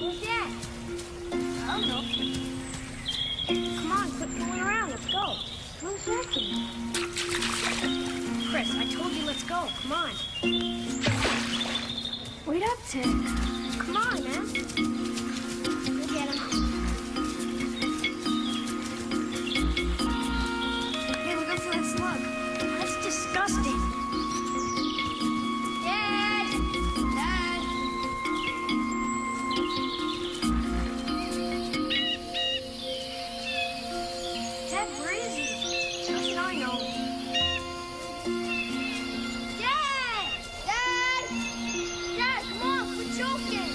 Who's that? I don't know. Come on, quit fooling around. Let's go. One second. Chris, I told you let's go. Come on. Wait up, Tim. Come on, man. Go get him. Hey, look out for that slug. That's disgusting. Dad! Dad! Dad, where is he? How should I know? Dad! Dad! Dad, come on, quit choking!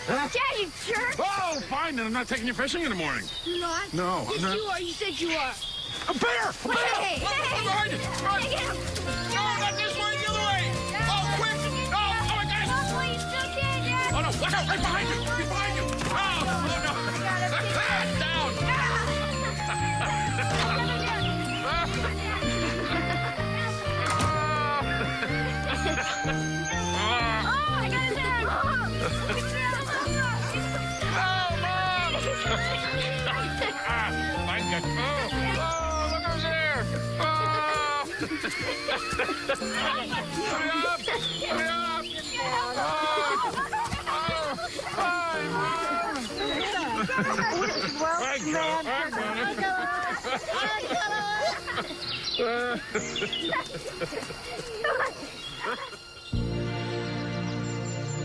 Dad, you jerk! Oh, fine, then I'm not taking you fishing in the morning. You're not? No, yes, I'm not. You are. You said you are. A bear! A bear! Hey, Look behind you! Run! Get him! No, not this way, the other way! Oh, quick! No! Oh, my gosh! Oh, please, still can, Dad! Oh, no, watch out! Right behind you! Right behind you! Oh, no! Down!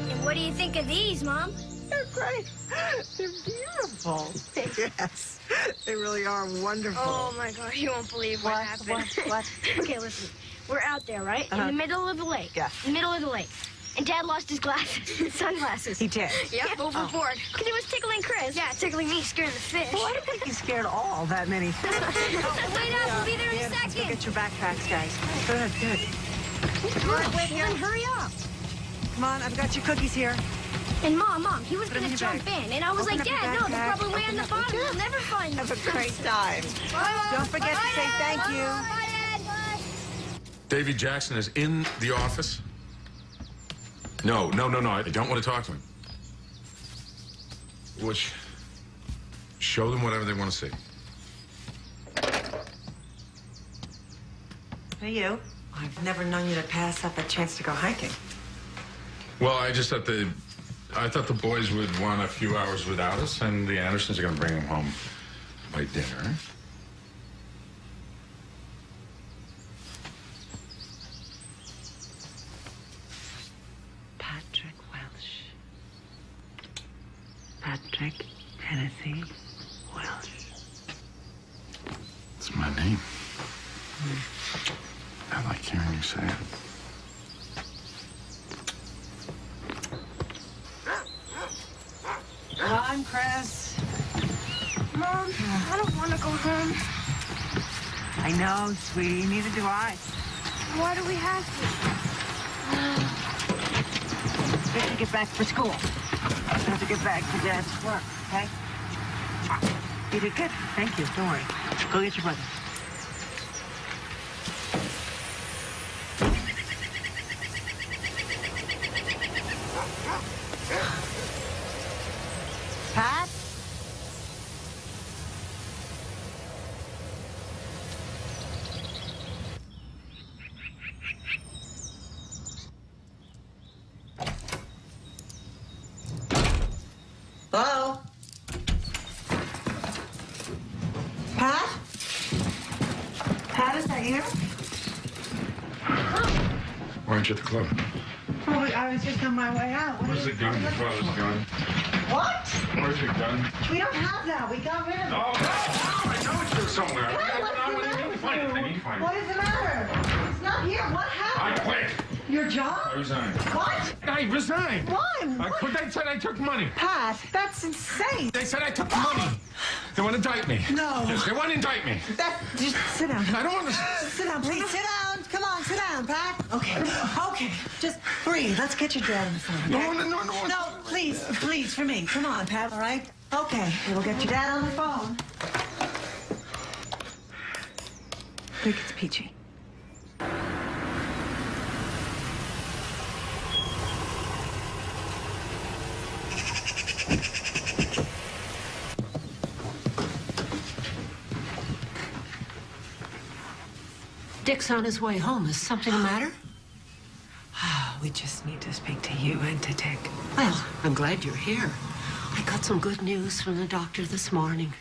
And what do you think of these, Mom? They're great. They're beautiful. Yes, they really are wonderful. Oh, my God, you won't believe what happened. What? Okay, listen. We're out there, right? In the middle of the lake. Yeah. In the middle of the lake. And Dad lost his glasses, his sunglasses. He did? Yep, overboard. Because he was tickling Chris. Yeah, tickling me, scaring the fish. Well, I don't think he scared all that many. Wait up, we'll be there in a Let's go second. get your backpacks, guys. Good, good. Then hurry up. Come on, I've got your cookies here. And Mom, he was Put 'em going in to your jump bag. in. And I was Open like, up your Dad, no, they're backpack. probably way on the Open up. bottom. We'll never find them. Have a great time. Don't forget to say thank you. Bye, Dad. Bye. Davy Jackson is in the office? No, I don't want to talk to him. Which, show them whatever they want to see. Hey, you. I've never known you to pass up a chance to go hiking. Well, I thought the boys would want a few hours without us, and the Andersons are going to bring them home by dinner. Patrick Hennessy Welsh. It's my name. I like hearing you say it. Come on, Chris. Mom, I don't want to go home. I know, sweetie. Neither do I. Why do we have to? We have to get back for school. We have to get back to Dad's work, okay? You did good. Thank you. Don't worry. Go get your brother. Pat? Hello? Pat? Pat, is that you? Why aren't you at the club? Oh, I was just on my way out. Where's the gun? Your father's gun. What? Where's your gun? We don't have that. We got rid of it. Oh, I know it's here somewhere. What? find it. I need to find it. What is the matter? It's not here. What happened? I quit. Your job? I resigned. What? I resigned. Why? I quit. They said I took money. Pat, that's insane. They said I took money. They want to indict me. No. Yes, they want to indict me. Just sit down. I don't want to. Sit down, please. Sit down. Come on, sit down, Pat. Okay. Okay. Just breathe. Let's get your dad on the phone. Okay? No. No, please, for me. Come on, Pat, all right? Okay, we'll get your dad on the phone. I think it's Peachy. Dick's on his way home. Is something the matter? We just need to speak to you and to Dick. Well, I'm glad you're here. I got some good news from the doctor this morning.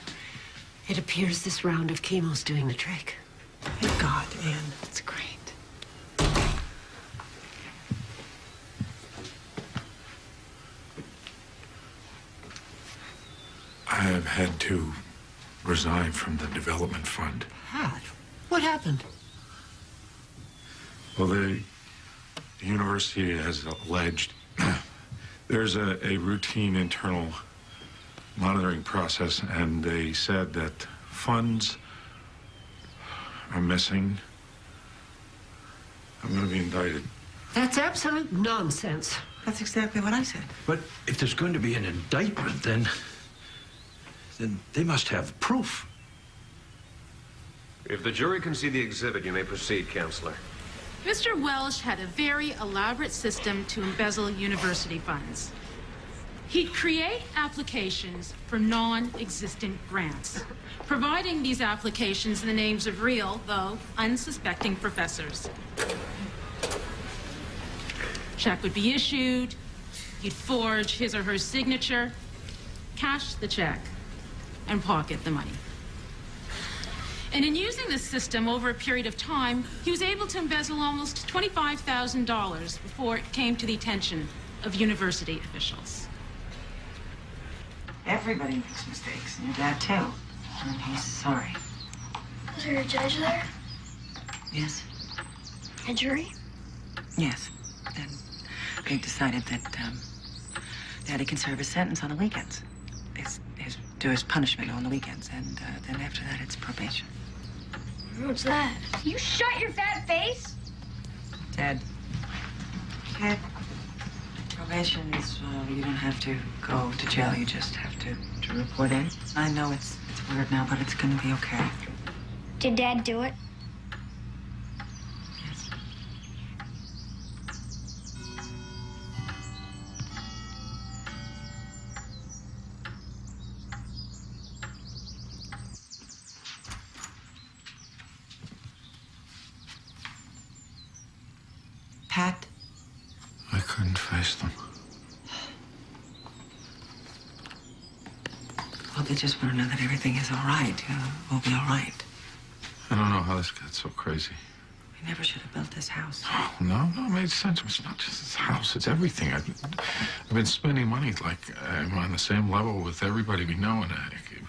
It appears this round of chemo's doing the trick. Thank God, Anne. It's great. I have had to resign from the development fund. Pat, what happened? Well, the university has alleged there's a routine internal monitoring process, and they said that funds are missing. I'm going to be indicted. That's absolute nonsense. That's exactly what I said. But if there's going to be an indictment, then they must have proof. If the jury can see the exhibit, you may proceed, Counselor. Mr. Welsh had a very elaborate system to embezzle university funds. He'd create applications for non-existent grants, providing these applications in the names of real, though unsuspecting professors. Check would be issued, he'd forge his or her signature, cash the check, and pocket the money. And in using this system over a period of time, he was able to embezzle almost $25,000 before it came to the attention of university officials. Everybody makes mistakes, and your dad too. And he's sorry. Was there a judge there? Yes? A jury? Yes. Then they decided that Daddy can serve his sentence on the weekends. Do his punishment on the weekends, and then after that, it's probation. What's that? You shut your fat face! Dad. Probation is, you don't have to go to jail. You just have to report in. I know it's weird now, but it's gonna be okay. Did Dad do it? Yes. Pat? I couldn't face them. Well, they just want to know that everything is all right. We'll be all right. I don't know how this got so crazy. We never should have built this house. Oh, no, it made sense. It's not just this house, it's everything. I've been spending money like I'm on the same level with everybody we know, and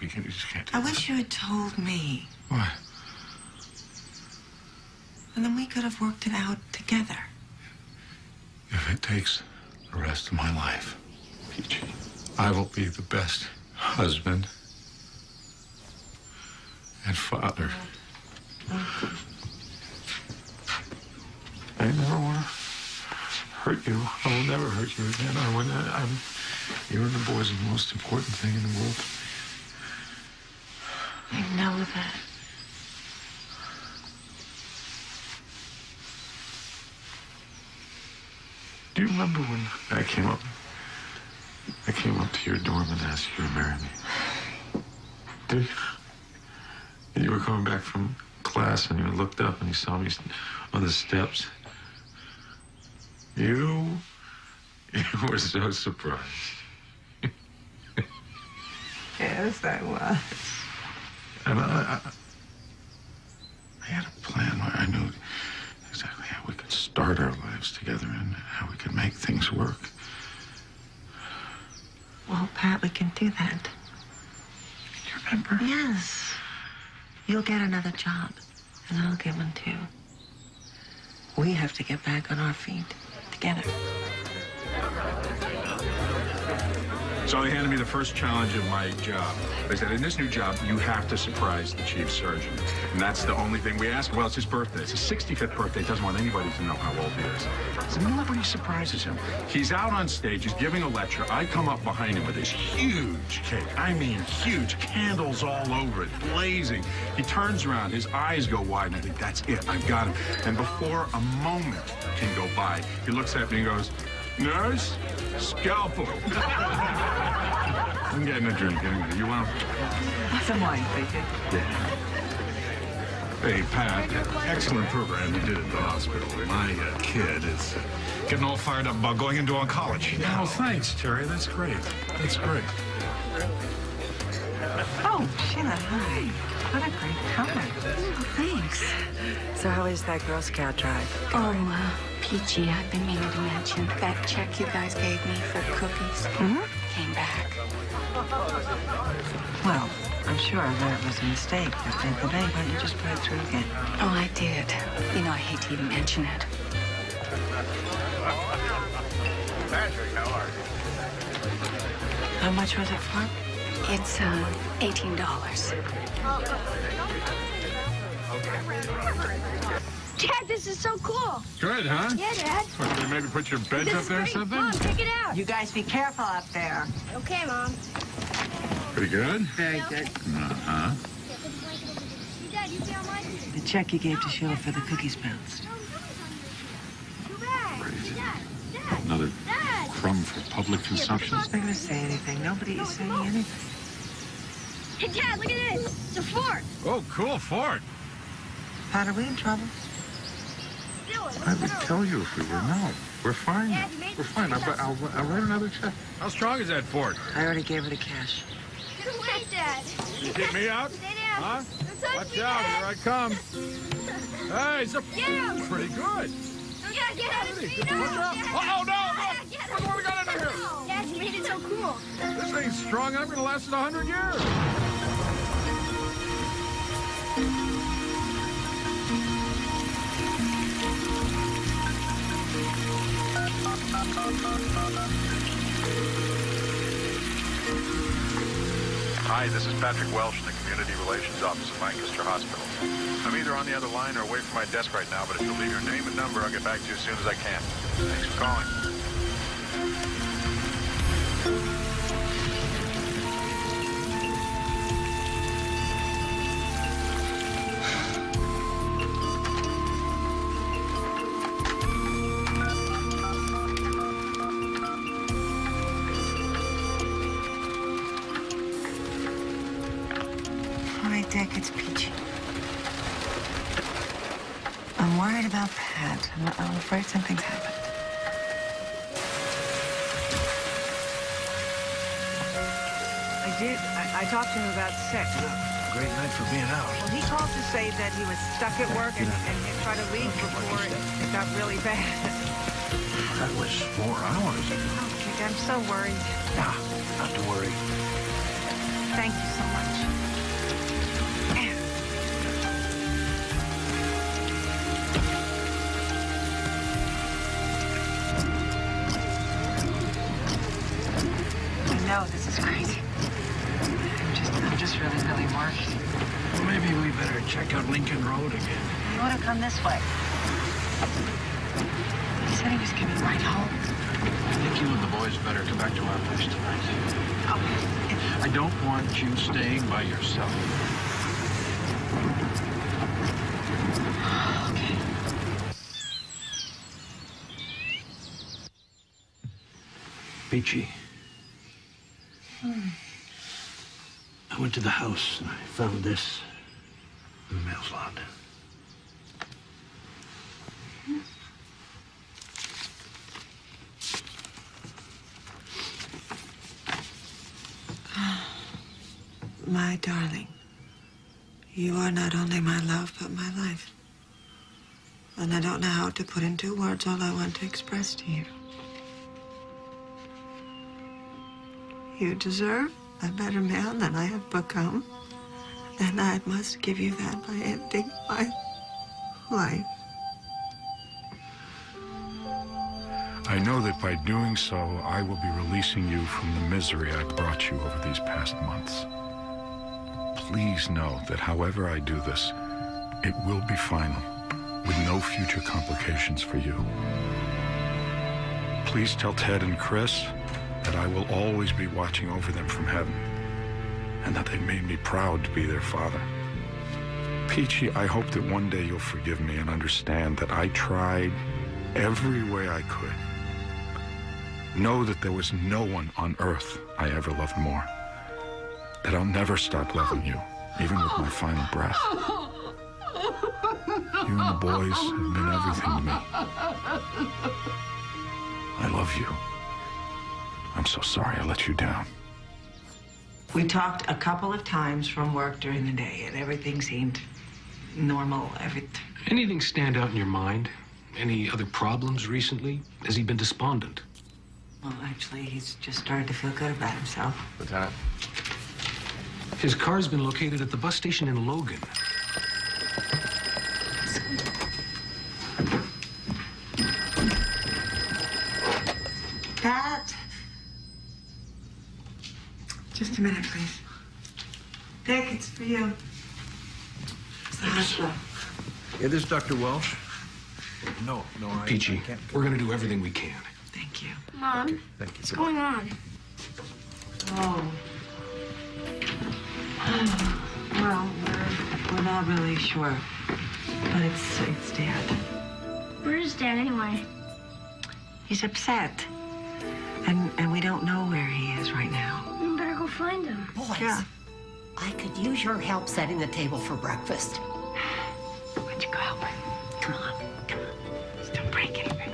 we just can't do I that. wish you had told me. What? And then we could have worked it out together. If it takes the rest of my life, Peachy, I will be the best husband and father. I never want to hurt you. I will never hurt you again. You and the boys are the most important thing in the world to me. I know that. Do you remember when I came up to your dorm and asked you to marry me? Did you? And you were coming back from class and you looked up and you saw me on the steps. You were so surprised. Yes, I was. And I had a plan where I knew exactly how we could start our lives together and how we could make things work. Well, Pat, we can do that. You remember? Yes. You'll get another job And I'll give one too. We have to get back on our feet together. So they handed me the first challenge of my job. They said, in this new job, you have to surprise the chief surgeon. And that's the only thing we ask. Well, it's his birthday. It's his 65th birthday. He doesn't want anybody to know how old he is. So nobody surprises him. He's out on stage. He's giving a lecture. I come up behind him with this huge cake. I mean, huge. Candles all over it, blazing. He turns around. His eyes go wide. And I think, that's it. I've got him. And before a moment can go by, he looks at me and goes, "Nurse, scalpel." I'm getting a drink. You want Some wine, thank you. Yeah. Hey, Pat, excellent program you did at the hospital. My kid is getting all fired up about going into oncology. Oh, thanks, Terry. That's great. That's great. Oh, Sheila, hi. What a great comment. Oh, thanks. So how is that Girl Scout drive? Oh, peachy. I've been meaning to mention that check you guys gave me for cookies came back. Well, I'm sure that was a mistake. But why don't you just put it through again? Oh, I did. You know, I hate to even mention it. Patrick, how are you? How much was it for? It's, $18. Dad, this is so cool. Good, huh? Yeah, Dad. What, should we maybe put your beds This up is there or great. something? Mom, check it out. You guys be careful up there. Okay, Mom. Pretty good? Very good. Uh-huh. Dad, you see how much? The check you gave to Sheila for the cookies bounced. Too bad. Crazy. Dad, Another Dad. crumb for public consumption. I'm not going to say anything. Nobody is saying anything. Hey, Dad, look at this. It's a fort. Oh, cool, Ford. Pat, are we in trouble? I would tell you if we were. No, we're fine. Dad, you made We're fine. I'll write another check. How strong is that Ford? I already gave her the cash. Get away, Dad. You kick me out? Stay down. Huh? Don't touch Watch me, out, Dad. here I come. Hey, it's Get him. pretty good. Yeah, get out of Watch me. No, out. Dad. Oh, no, Get look. Look what we got under here. Dad, you made it so cool. This thing's strong. I'm going to last it 100 years. Hi, this is Patrick Welsh in the Community Relations Office at Lancaster Hospital. I'm either on the other line or away from my desk right now, but if you'll leave your name and number, I'll get back to you as soon as I can. Thanks for calling. Hi, Dick, it's Peachy. I'm worried about Pat. I'm afraid something's happened. I talked to him about sex. Great night for being out. Well, he called to say that he was stuck at work and tried to leave before it got really bad. That was 4 hours ago. Oh, Dick, I'm so worried. Nah, not to worry. Thank you so much. I know this is crazy. I'm just really worried. Well, maybe we better check out Lincoln Road again. You want to come this way? He said he was coming right home. I think you and the boys better come back to our place tonight. I don't want you staying by yourself. Okay. Peachy. I went to the house and I found this in the mail slot. My darling, you are not only my love, but my life. And I don't know how to put into words all I want to express to you. You deserve a better man than I have become, and I must give you that by ending my Why? I know that by doing so, I will be releasing you from the misery I brought you over these past months. Please know that however I do this, it will be final, with no future complications for you. Please tell Ted and Chris that I will always be watching over them from heaven, and that they made me proud to be their father. Peachy, I hope that one day you'll forgive me and understand that I tried every way I could. Know that there was no one on earth I ever loved more. That I'll never stop loving you, even with my final breath. You and the boys have been everything to me. I love you. I'm so sorry I let you down. We talked a couple of times from work during the day, and everything seemed normal. Anything stand out in your mind? Any other problems recently? Has he been despondent? Well, actually, he's just started to feel good about himself. Lieutenant? His car's been located at the bus station in Logan. Pat! Just a minute, please. Dick, it's for you. It's the hospital. Yeah, this is Dr. Welsh. No, I Peachy, can't. we're gonna do everything we can. Thank you. Mom, Okay, thank you. what's going on? Oh. Well, we're not really sure. But it's Dad. Where's Dad anyway? He's upset. And we don't know where he is right now. We better go find him. Boys, Yeah. I could use your help setting the table for breakfast. Why don't you go help him? Come on. Just don't break anything.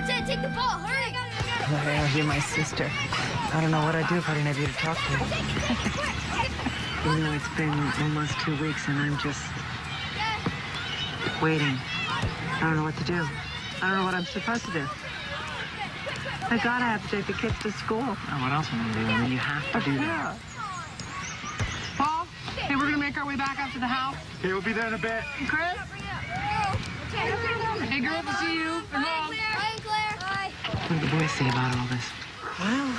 Dad, take the ball. Hurry! You're my sister. I don't know what I'd do if I didn't have you to talk to. You know, it's been almost 2 weeks and I'm just waiting. I don't know what to do. I don't know what I'm supposed to do. I gotta have to take the kids to school. Oh, what else am I gonna do? I mean, you have to do that. Paul, hey, we're gonna make our way back up to the house. Okay, we'll be there in a bit. Chris? Hey, girl, to see you. And Mom. Bye, Claire. Bye. What do the boys say about all this? Well,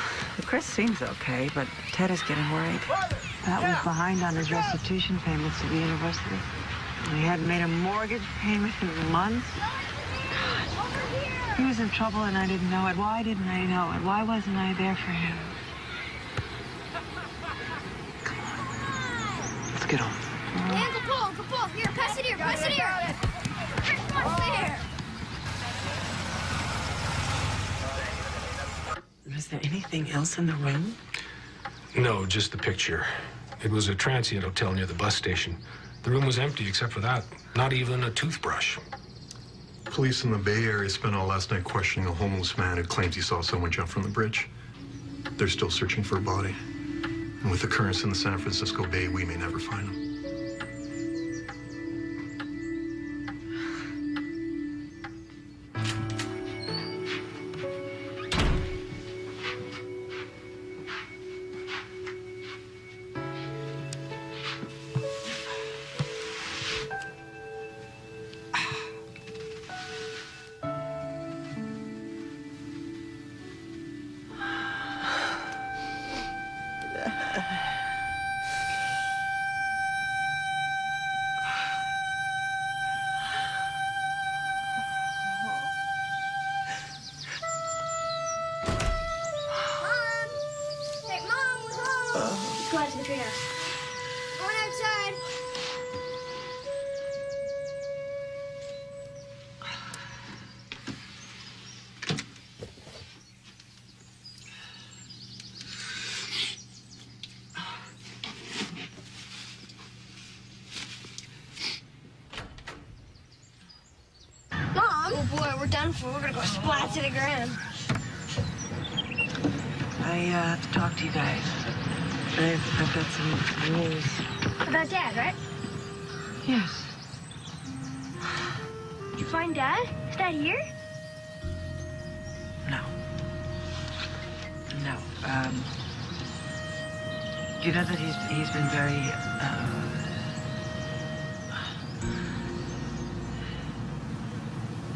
Chris seems okay, but Ted is getting worried. Pat was behind on his restitution payments to the university. He hadn't made a mortgage payment in months. God. He was in trouble and I didn't know it. Why didn't I know it? Why wasn't I there for him? Come on. Let's get on. Hey, Uncle Paul. Here, pass it here. Come on, stay here. Is there anything else in the room? No, just the picture. It was a transient hotel near the bus station. The room was empty except for that. Not even a toothbrush. Police in the Bay Area spent all last night questioning a homeless man who claims he saw someone jump from the bridge. They're still searching for a body. And with the currents in the San Francisco Bay, we may never find him. We're done for. We're gonna go splat to the ground. I have to talk to you guys. I've got some news. About Dad, right? Yes. Did you find Dad? Is Dad here? No. No. You know that he's been very,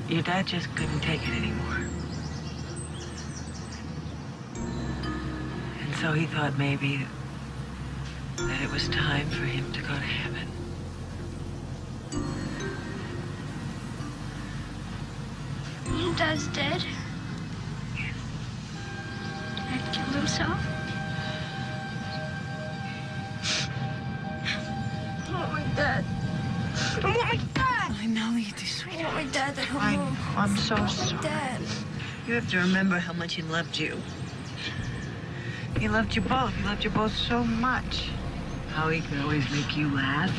your dad just couldn't take it anymore. And so he thought maybe that it was time for him to go to heaven. Your dad's dead? Dad killed himself? I want my dad. I want my dad! I know you do, sweetheart. I want my dad to come I know. home. I'm so I want sorry. my dad. You have to remember how much he loved you. He loved you both. He loved you both so much. How he could always make you laugh.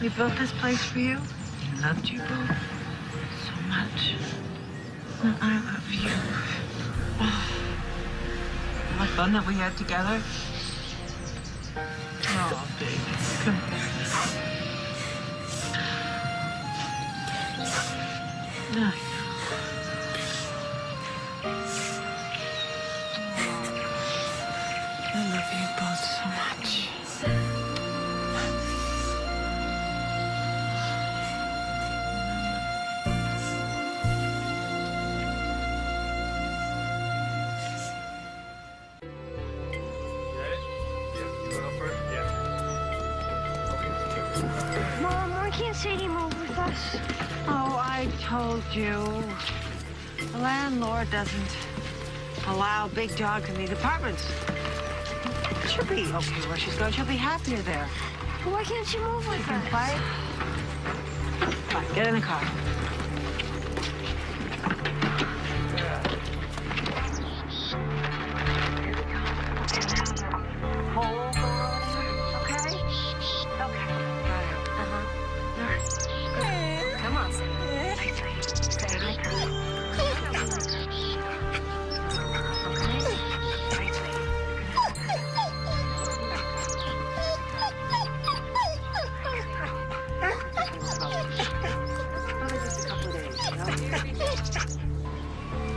We built this place for you. He loved you both so much. And I love you. Oh, the fun that we had together. Oh, baby. Come here. No. I love you both so much. Mom, why can't Sadie move with us? Oh, I told you. The landlord doesn't allow big dogs in these apartments. She'll be okay where she's going. She'll be happier there. But why can't she move with You us? can play. Come on, get in the car. Come on, Sadie. Stay like her.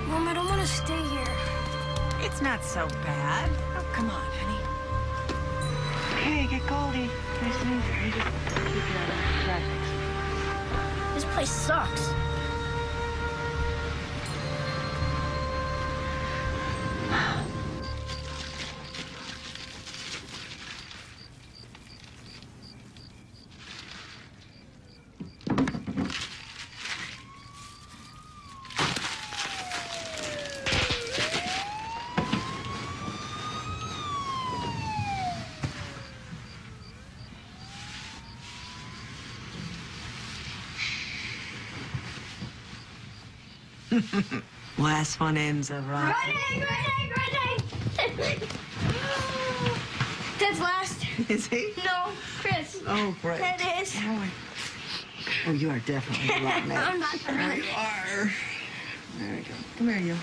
Mom, I don't want to stay here. It's not so bad. Oh, come on, honey. Okay, get Goldie. Nice to meet you. Just keep your graphics. This place sucks. Last one ends a rock. Running! Dad's last. Is he? No, Chris. Oh, great. That is. Oh, you are definitely the rock man. I'm not the There you are. There you go. Come here, you.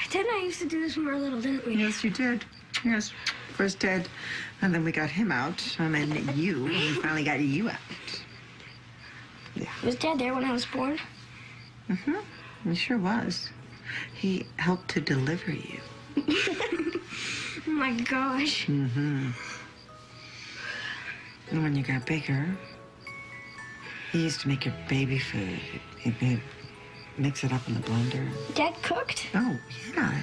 Ted and I used to do this when we were little, didn't we? Yes, you did. Yes. First Ted, and then we got him out, and then you, and we finally got you out. Yeah. Was Dad there when I was born? Mm-hmm. He sure was. He helped to deliver you. Oh my gosh. Mm-hmm. And when you got bigger, he used to make your baby food. He'd mix it up in the blender. Dad cooked? Oh, yeah.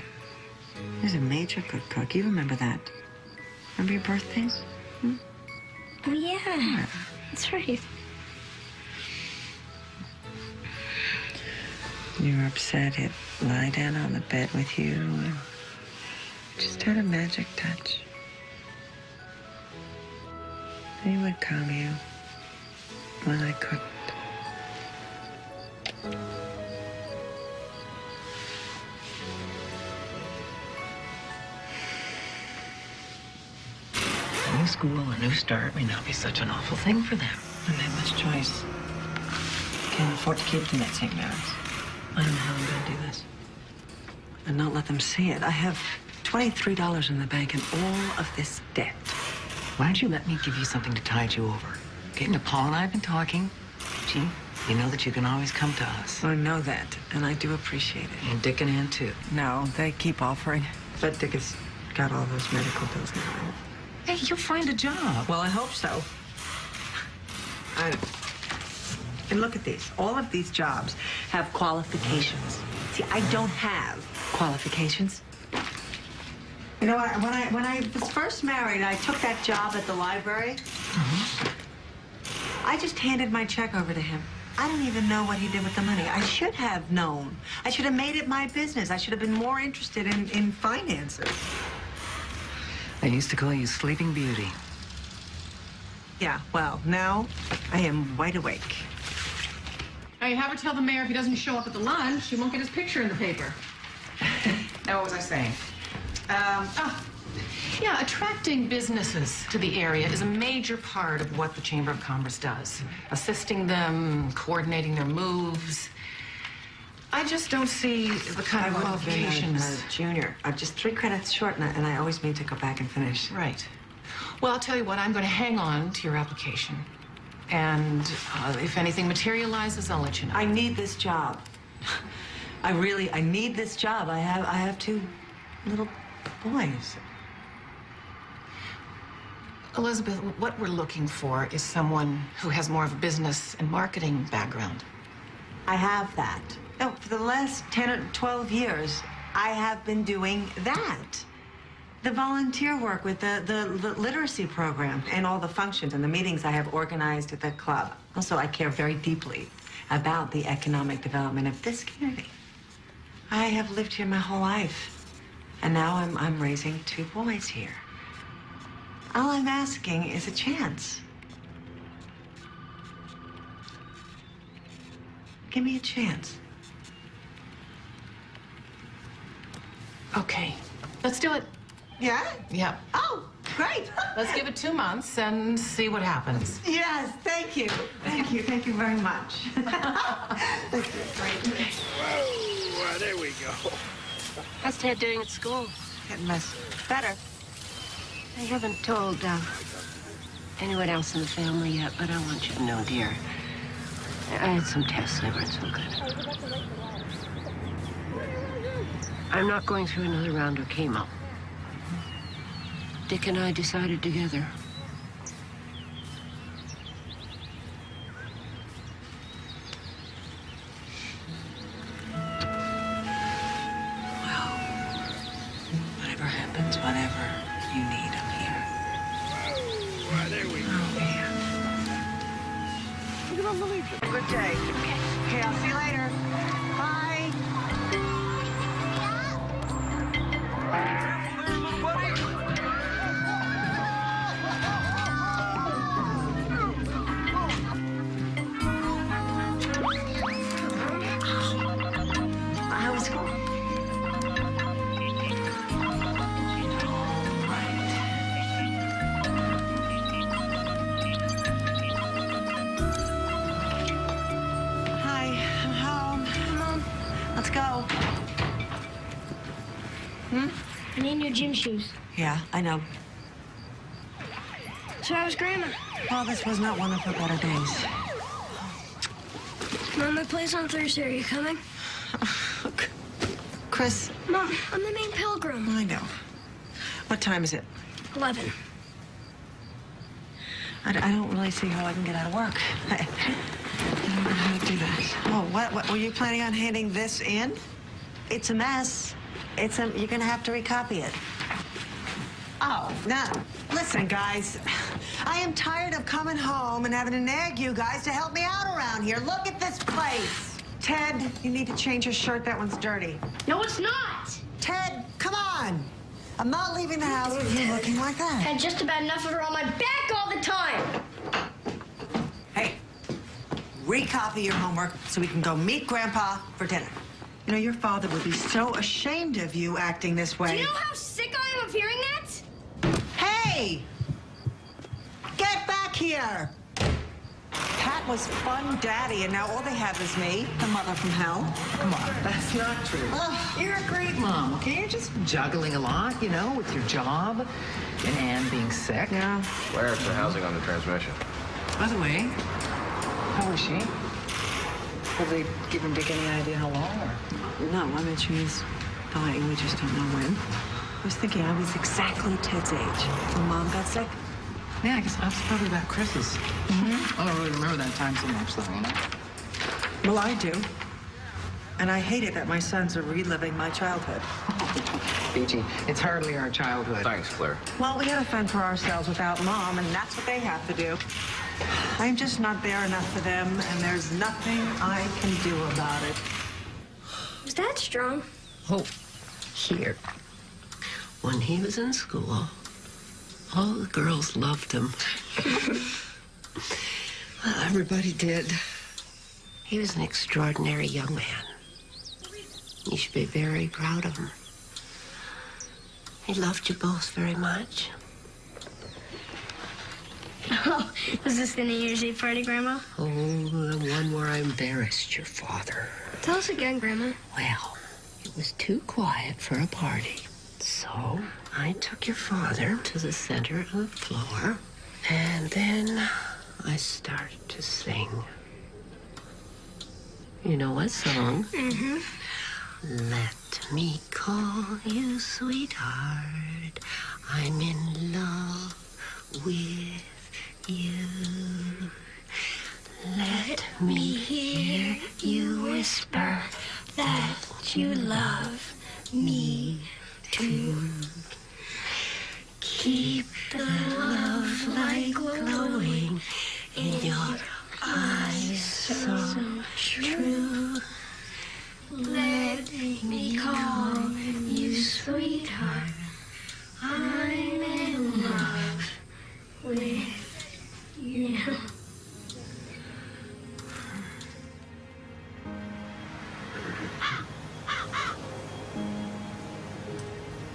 He's a major good cook. You remember that? Remember your birthdays? Hmm? Oh, yeah. That's right. You were upset. He'd lie down on the bed with you and just had a magic touch. He would calm you when I couldn't. A new school, a new start may not be such an awful thing for them. And they have much choice. Can't afford to keep them at St. Mary's. I don't know how I'm gonna do this. And not let them see it. I have $23 in the bank and all of this debt. Why don't you let me give you something to tide you over? Okay, now, Paul and I have been talking. Gee, you know that you can always come to us. I know that, and I do appreciate it. And Dick and Ann, too. No, they keep offering. But Dick has got all those medical bills now. Hey, you'll find a job. Well, I hope so. And look at these. All of these jobs have qualifications. See, I don't have qualifications. You know, when I was first married, I took that job at the library. I just handed my check over to him. I don't even know what he did with the money. I should have known. I should have made it my business. I should have been more interested in finances. I used to call you Sleeping Beauty. Yeah, well, now I am wide awake. Hey, have her tell the mayor if he doesn't show up at the lunch, he won't get his picture in the paper. Now, what was I saying? Yeah, attracting businesses to the area is a major part of what the Chamber of Commerce does. Assisting them, coordinating their moves. I just don't see the kind of qualifications. I would have been a junior. I'm just 3 credits short, and I always mean to go back and finish. Right. Well, I'll tell you what, I'm going to hang on to your application. And if anything materializes, I'll let you know. I need this job. I need this job. I have 2 little boys. Elizabeth, what we're looking for is someone who has more of a business and marketing background. I have that. No, for the last 10 or 12 years, I have been doing that. The volunteer work with the literacy program and all the functions and the meetings I have organized at the club. Also, I care very deeply about the economic development of this community. I have lived here my whole life, and now I'm raising 2 boys here. All I'm asking is a chance. Give me a chance. Okay, let's do it. Yeah? Yeah. Oh, great. Let's give it 2 months and see what happens. Yes, thank you. Thank you. Thank you very much. Thank you. Great. Whoa, there we go. How's Ted doing at school? Getting better. I haven't told anyone else in the family yet, but I want you to know, dear. I had some tests. They weren't so good. I'm not going through another round of chemo. Dick and I decided together. Well, whatever happens, whatever you need, I'm here. Whoa, there we go. Oh, man. Look at all the leaves. Good day. Okay, I'll see you later. Bye. How was school? Hi, I'm home. Mom, let's go. I need new gym shoes. Yeah, I know. So how was Grandma? Well, this was not one of her better days. Mom, my play's on Thursday. Are you coming? Chris. Mom, I'm the main pilgrim. I know. What time is it? 11. I don't really see how I can get out of work. I don't know how to do this. Oh, what? Were you planning on handing this in? It's a mess. You're gonna have to recopy it. Oh, no. Listen, guys. I am tired of coming home and having to nag you guys to help me out around here. Look at this place. Ted, you need to change your shirt. That one's dirty. No, it's not. Ted, come on. I'm not leaving the house with you looking like that. Had just about enough of her on my back all the time. Hey, recopy your homework so we can go meet Grandpa for dinner. You know, your father would be so ashamed of you acting this way. Do you know how sick I am of hearing that? Hey! Get back here! Pat was fun daddy, and now all they have is me, the mother from hell. Come on, that's not true. You're a great mom, okay? You're just juggling a lot, you know, with your job and Anne being sick. Yeah. Where's the housing on the transmission? By the way, how is she? Have they given Dick any idea how long, or? No, I mean, she's dying. We just don't know when. was thinking I was exactly Ted's age when Mom got sick. Yeah, I guess that's probably about Chris's. I don't really remember that time so much, though, you know? Well, I do. And I hate it that my sons are reliving my childhood. Peachy, it's hardly our childhood. Thanks, Claire. Well, we gotta fend for ourselves without Mom, and that's what they have to do. I'm just not there enough for them, and there's nothing I can do about it. Was Dad strong? Oh, here. When he was in school, all the girls loved him. Well, everybody did. He was an extraordinary young man. You should be very proud of him. He loved you both very much. Oh, was this the New Year's Eve party, Grandma? Oh, the one where I embarrassed your father. Tell us again, Grandma. Well, it was too quiet for a party. So I took your father to the center of the floor, and then I started to sing. You know what song? Mm-hmm. Let me call you sweetheart. I'm in love with you. Let me hear you whisper that you love me too. Keep the love light glowing in your eyes so true. Let me call you sweetheart. I'm in love with you.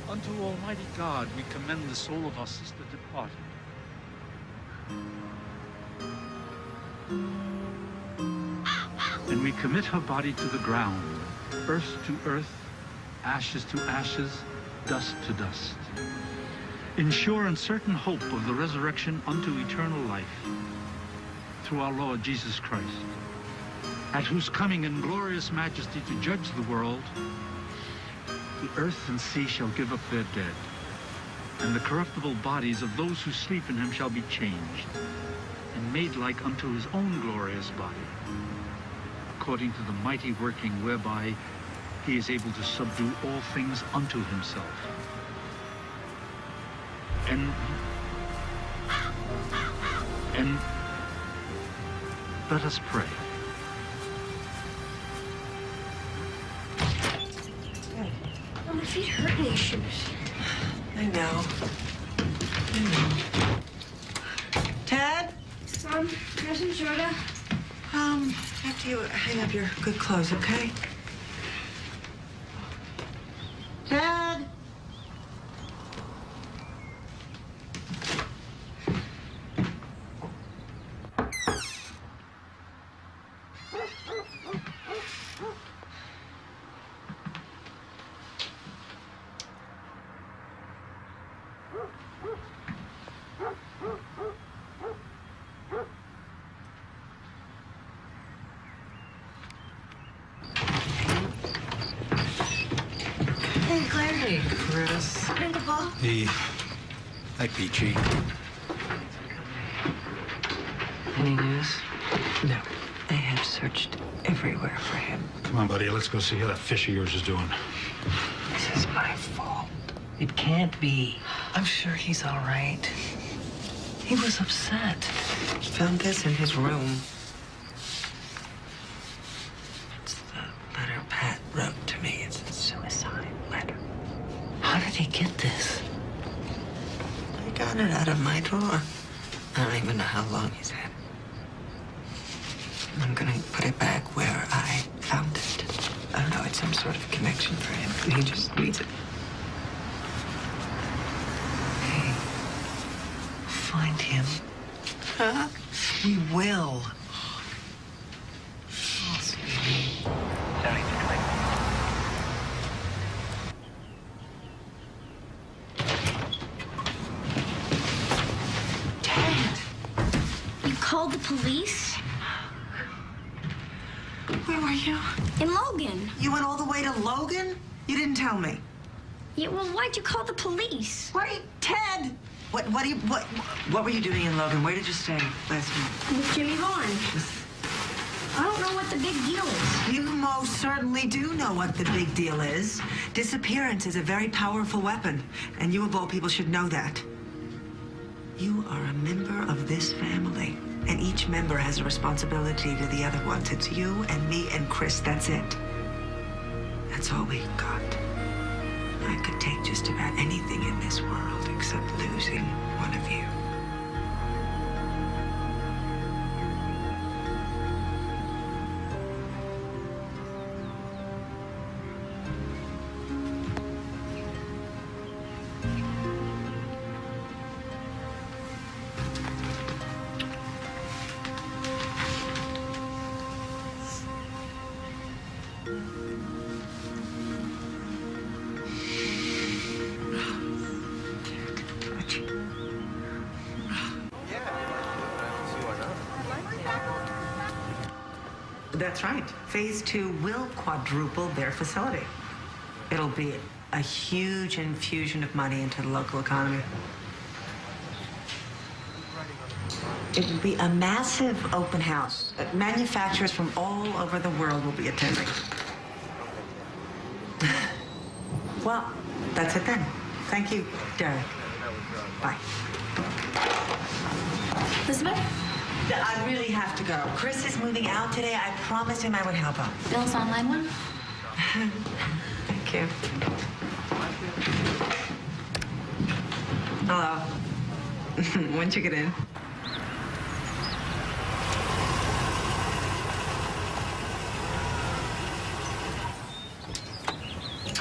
Unto Almighty God we commend the soul of our sister departed. And we commit her body to the ground, earth to earth, ashes to ashes, dust to dust, in sure and certain hope of the resurrection unto eternal life, through our Lord Jesus Christ, at whose coming in glorious majesty to judge the world, the earth and sea shall give up their dead, and the corruptible bodies of those who sleep in him shall be changed, and made like unto his own glorious body, according to the mighty working whereby he is able to subdue all things unto himself. And let us pray. Oh, my feet hurt in these shoes. I know. Ted? Mom, here's some soda. After you hang up your good clothes, okay? Ted? Hey, Claire. Hey, Chris. Uncle Paul. Hey. Hi, Peachy. Any news? No. They have searched everywhere for him. Come on, buddy. Let's go see how that fish of yours is doing. This is my fault. It can't be. I'm sure he's all right. He was upset. Found this in his room. It's the letter Pat wrote to me. It's a suicide letter. How did he get this? I got it out of my drawer. I don't even know how long he's had it. I'm gonna put it back where I found it. I don't know, it's some sort of connection for him. And he just needs it. Hey, find him. Huh? We will. Oh, sweetie. You called the police? Where were you? In Logan. You went all the way to Logan? You didn't tell me. Yeah, well, why'd you call the police? Wait, Ted! What were you doing in Logan? Where did you stay last night? With Jimmy Vaughn. I don't know what the big deal is. You most certainly do know what the big deal is. Disappearance is a very powerful weapon, and you of all people should know that. You are a member of this family, and each member has a responsibility to the other ones. It's you and me and Chris, that's it. That's all we've got. I could take just about anything in this world except losing one of you. That's right. Phase 2 will quadruple their facility. It'll be a huge infusion of money into the local economy. It will be a massive open house. Manufacturers from all over the world will be attending. Well, that's it then. Thank you, Derek. Bye. Elizabeth? I really have to go. Chris is moving out today. I promised him I would help him. Bill's online one? Thank you. Hello. When'd you get in?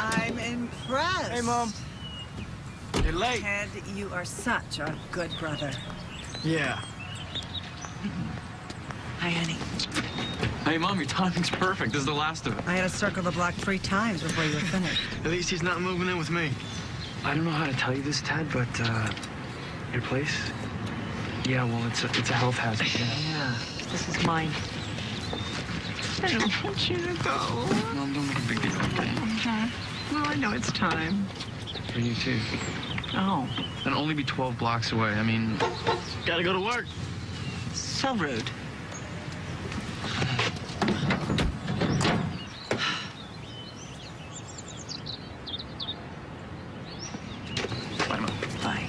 I'm impressed. Hey, Mom. You're late. Ted, you are such a good brother. Yeah. Hi, honey. Hey, Mom, your timing's perfect. This is the last of it. I had to circle the block 3 times before you were finished. At least he's not moving in with me. I don't know how to tell you this, Ted, but, your place? Yeah, well, it's a health hazard. Yeah, this is mine. I don't want you to go. Mom, don't make a big deal, okay? Well, I know it's time. For you, too. Oh. It'll only be 12 blocks away. I mean, gotta go to work. So rude. Bye, Mom. Bye.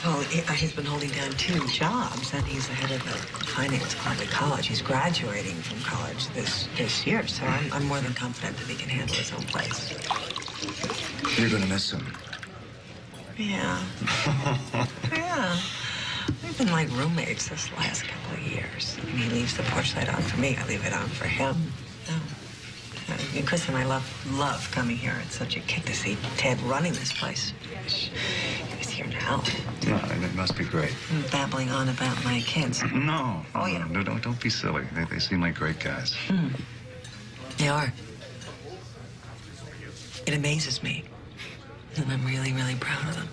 Well, he's been holding down 2 jobs, and he's the head of the finance club at college. He's graduating from college this year, so I'm more than confident that he can handle his own place. You're gonna miss him. Yeah. Yeah. We've been like roommates this last couple of years. I mean, he leaves the porch light on for me. I leave it on for him. And Chris and I love coming here. It's such a kick to see Ted running this place. He's here now. No, it must be great. I'm babbling on about my kids. No. Oh, yeah. No, don't be silly. They seem like great guys. They are. It amazes me. And I'm really, really proud of them.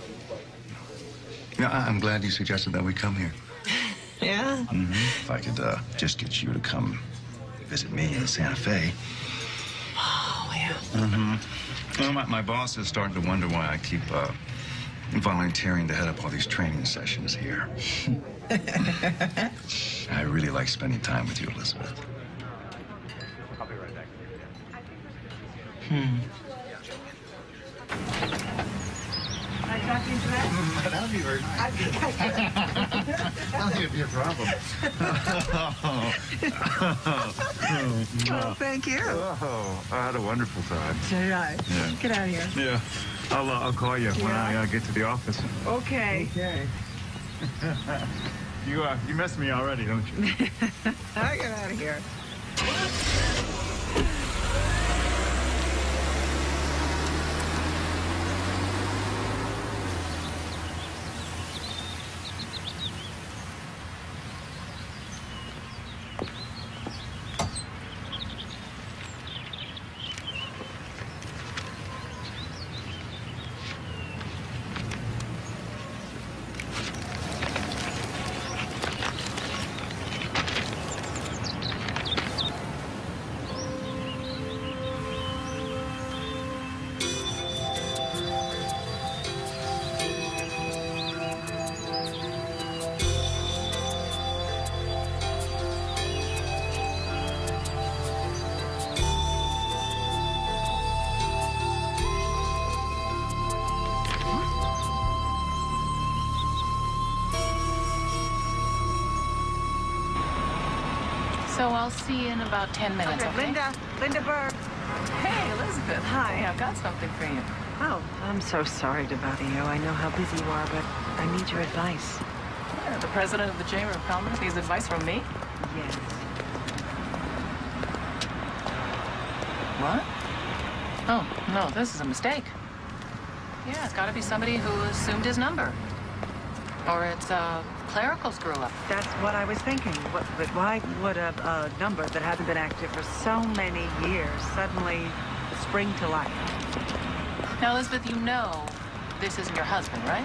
Yeah, I'm glad you suggested that we come here. Yeah? Mm-hmm. If I could just get you to come visit me in Santa Fe. Oh, yeah. Mm-hmm. Well, my boss is starting to wonder why I keep volunteering to head up all these training sessions here. I really like spending time with you, Elizabeth. Can I talk into that? That would be very nice. I think I could. I don't think it'd be a problem. Oh, thank you. Oh, I had a wonderful time. So did I. Yeah. Get out of here. Yeah. I'll call you when I get to the office. Okay. Okay. You missed me already, don't you? I'll get out of here. So I'll see you in about 10 minutes, okay? Linda Berg. Hey, Elizabeth. Hi. I've got something for you. Oh, I'm so sorry to bother you. I know how busy you are, but I need your advice. The president of the Chamber of Commerce needs advice from me? Yes. What? Oh, no, this is a mistake. Yeah, it's got to be somebody who assumed his number. Or it's a clerical screw-up. That's what I was thinking. But why would a number that hasn't been active for so many years suddenly spring to life? Now, Elizabeth, you know this isn't your husband, right?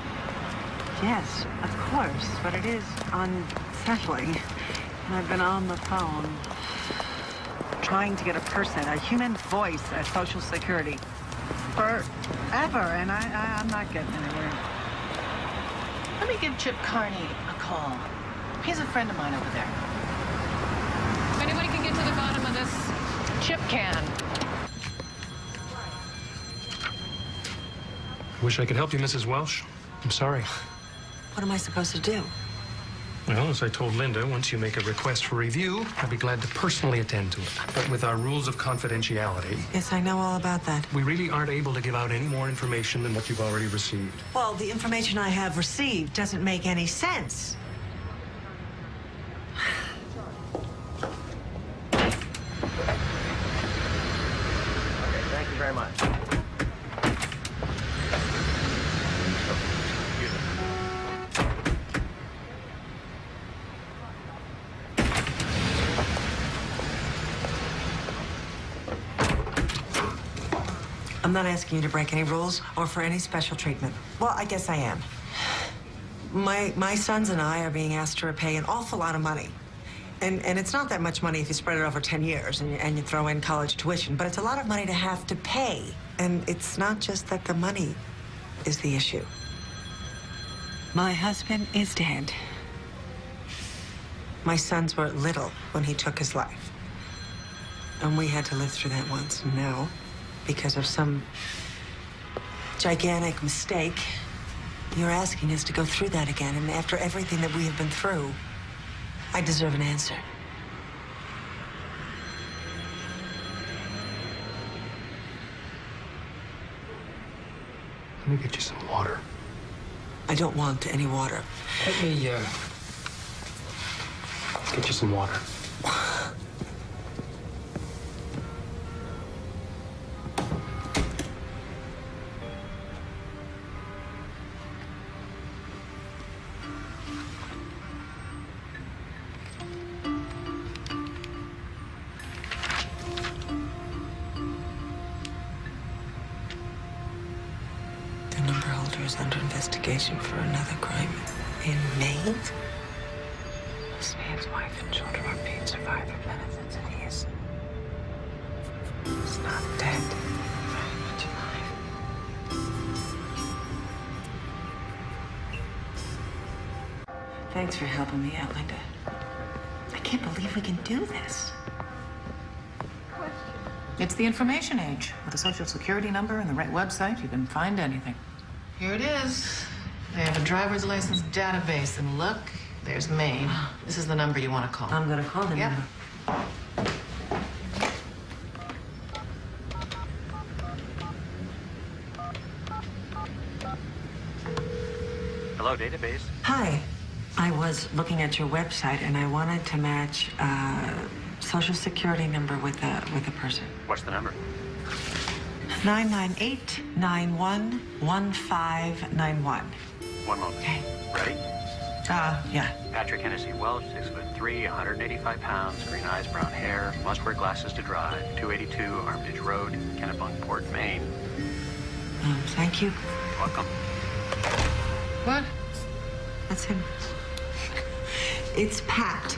Yes, of course, but it is unsettling. And I've been on the phone trying to get a human voice at Social Security forever, and I'm not getting anywhere. Let me give Chip Carney a call. He's a friend of mine over there. If anybody can get to the bottom of this, Chip can. Wish I could help you, Mrs. Welsh. I'm sorry. What am I supposed to do? Well, as I told Linda, once you make a request for review, I'd be glad to personally attend to it. But with our rules of confidentiality... Yes, I know all about that. We really aren't able to give out any more information than what you've already received. Well, the information I have received doesn't make any sense. Thank you very much. I'm not asking you to break any rules or for any special treatment. Well, I guess I am. My sons and I are being asked to repay an awful lot of money. And it's not that much money if you spread it over 10 years and you throw in college tuition, but it's a lot of money to have to pay. And it's not just that the money is the issue. My husband is dead. My sons were little when he took his life. And we had to live through that once. And now, because of some gigantic mistake, you're asking us to go through that again. And after everything that we have been through, I deserve an answer. Let me get you some water. I don't want any water. Let me, get you some water. The number holder is under investigation for another crime in Maine. This man's wife and children are paid survivor benefits, and he's not dead. Very much alive. Thanks for helping me out, Linda. I can't believe we can do this. It's the information age. With a social security number and the right website, you can find anything. Here it is. They have a driver's license database, and look, there's Maine. This is the number you want to call. I'm gonna call the number. Hello, database. Hi. I was looking at your website, and I wanted to match social security number with a person. What's the number? 998-91-1591. One moment. Okay. Ready? Yeah. Patrick Hennessy Welsh, 6'3", 185 pounds, green eyes, brown hair, must wear glasses to drive. 282 Armitage Road, Kennebunkport, Maine. Thank you. Welcome. What? That's him. It's Pat.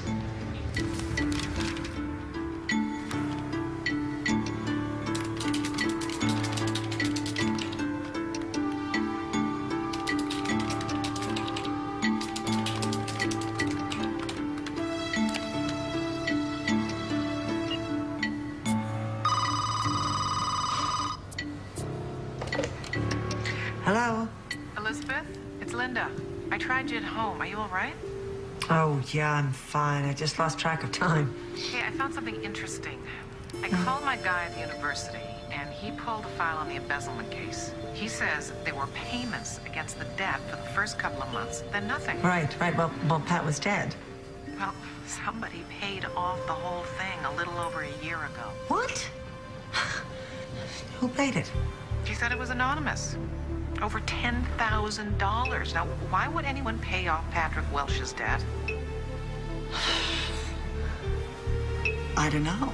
Hello? Elizabeth, it's Linda. I tried you at home. Are you all right? Oh, yeah, I'm fine. I just lost track of time. Hey, I found something interesting. I called my guy at the university, and he pulled a file on the embezzlement case. He says there were payments against the debt for the first couple of months, then nothing. Right. Well, Pat was dead. Well, somebody paid off the whole thing a little over a year ago. What? Who paid it? He said it was anonymous. Over $10,000. Now, why would anyone pay off Patrick Welsh's debt? I don't know.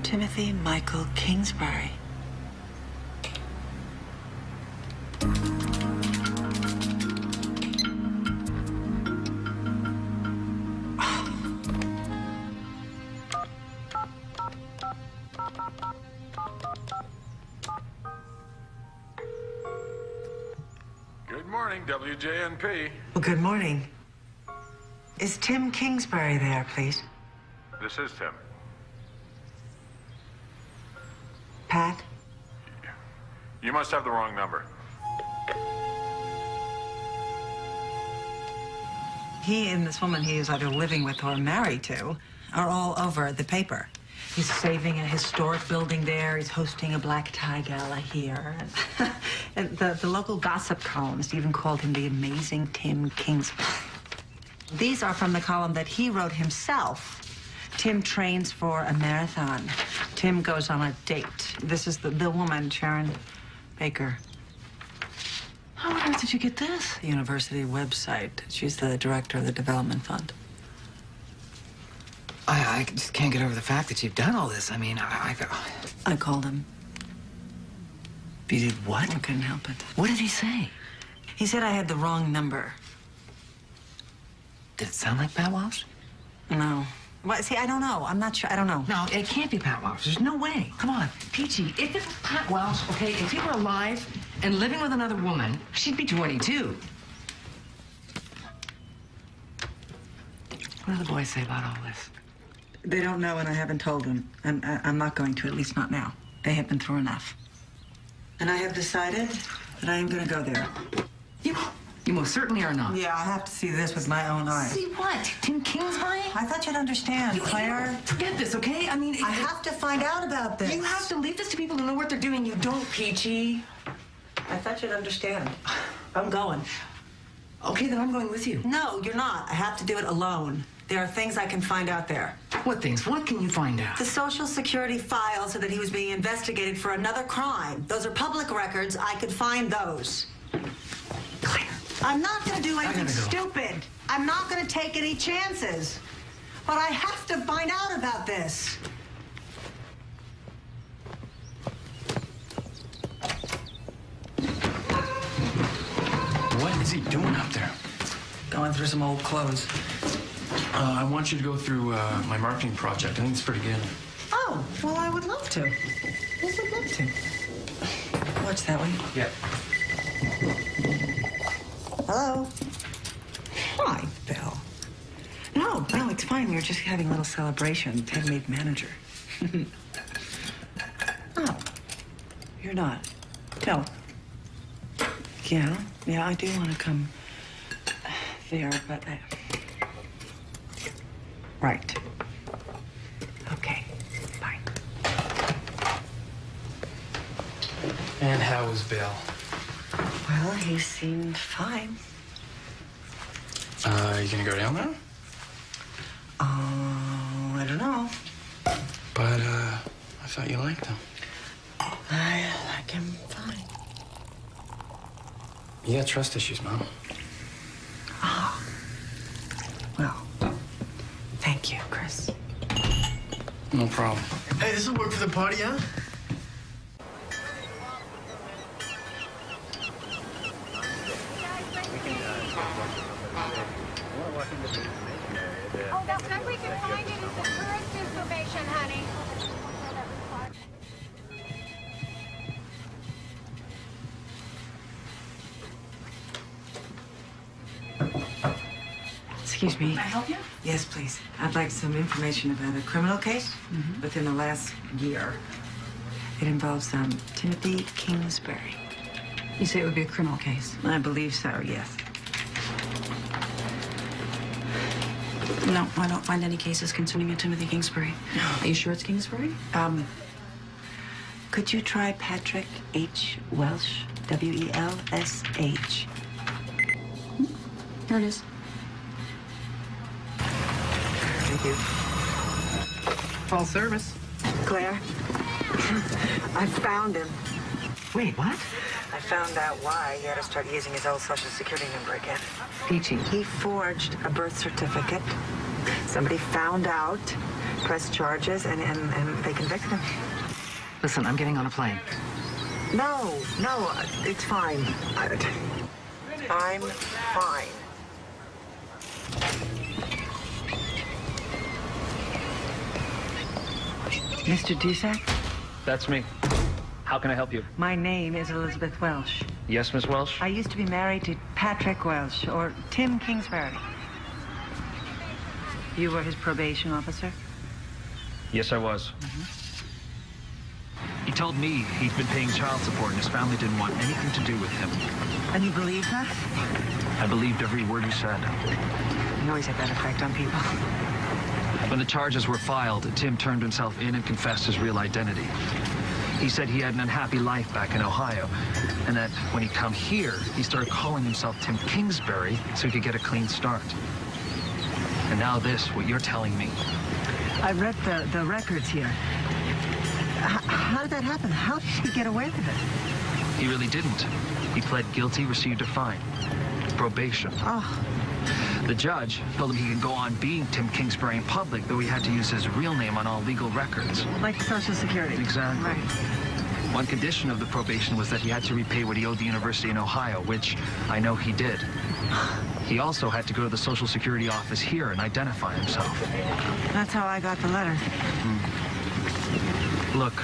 Timothy Michael Kingsbury. Good morning, WJNP. Well, good morning. Is Tim Kingsbury there, please? This is Tim. Pat? You must have the wrong number. He and this woman he is either living with or married to are all over the paper. He's saving a historic building there. He's hosting a black tie gala here. And the local gossip columns even called him the amazing Tim Kingsbury. These are from the column that he wrote himself. Tim trains for a marathon. Tim goes on a date. This is the woman, Sharon Baker. How on earth did you get this? The university website. She's the director of the development fund. I just can't get over the fact that you've done all this. I mean, I called him. You did what? I couldn't help it. What did he say? He said I had the wrong number. Did it sound like Pat Welsh? No. Well, see, I don't know. I'm not sure. I don't know. No, it can't be Pat Welsh. There's no way. Come on, Peachy. If it was Pat Welsh, okay, if he were alive and living with another woman, she'd be 22. What do the boys say about all this? They don't know, and I haven't told them. And I'm not going to, at least not now. They have been through enough. And I have decided that I am going to go there. You most certainly are not. Yeah, I have to see this with my own eyes. See what? Tim Kingsbury? I thought you'd understand, Claire. Forget this, okay? I mean... I have to find out about this. You have to leave this to people who know what they're doing. You don't, Peachy. I thought you'd understand. I'm going. Okay, then I'm going with you. No, you're not. I have to do it alone. There are things I can find out there. What things? What can you find out? The Social Security file said that he was being investigated for another crime. Those are public records. I could find those. Claire. I'm not going to do anything stupid. I'm not going to take any chances. But I have to find out about this. What is he doing up there? Going through some old clothes. I want you to go through my marketing project. I think it's pretty good. Oh, well, I would love to. I would love to. Watch that way. Yeah. Hello? Hi, Bill. No, it's fine. We were just having a little celebration. Ted made manager. Oh, you're not? No. Yeah, I do want to come there, but Right. Okay, fine. And how was Bill? Well, he seemed fine. You gonna go down there? I don't know. But, I thought you liked him. I like him fine. You got trust issues, Mom. Ah. Well, thank you, Chris. No problem. Hey, this will work for the party, huh? Oh, the best we can find it is the tourist information, honey. Excuse me. Can I help you? Yes, please. I'd like some information about a criminal case within the last year. It involves Timothy Kingsbury. You say it would be a criminal case? I believe so, yes. No, I don't find any cases concerning a Timothy Kingsbury. Are you sure it's Kingsbury? Could you try Patrick H. Welsh? W-E-L-S-H. Here it is. Thank you. Full service. Claire, I found him. Wait, what? I found out why he had to start using his old Social Security number again. Peachy. He forged a birth certificate. Somebody found out, pressed charges, and they convicted him. Listen, I'm getting on a plane. No, it's fine. I'm fine. Mr. Dusak? That's me. How can I help you? My name is Elizabeth Welsh. Yes, Miss Welsh? I used to be married to Patrick Welsh, or Tim Kingsbury. You were his probation officer? Yes, I was. He told me he'd been paying child support and his family didn't want anything to do with him. And you believed that? I believed every word he said. You always have that effect on people. When the charges were filed, Tim turned himself in and confessed his real identity. He said he had an unhappy life back in Ohio, and that when he'd come here, he started calling himself Tim Kingsbury so he could get a clean start. And now this, what you're telling me. I read the records here. How did that happen? How did he get away with it? He really didn't. He pled guilty, received a fine. Probation. Oh. The judge told him he could go on being Tim Kingsbury in public, though he had to use his real name on all legal records. Like Social Security. Exactly. Right. One condition of the probation was that he had to repay what he owed the university in Ohio, which I know he did. He also had to go to the Social Security office here and identify himself. That's how I got the letter. Look,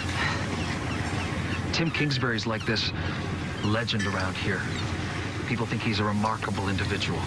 Tim Kingsbury's like this legend around here. People think he's a remarkable individual.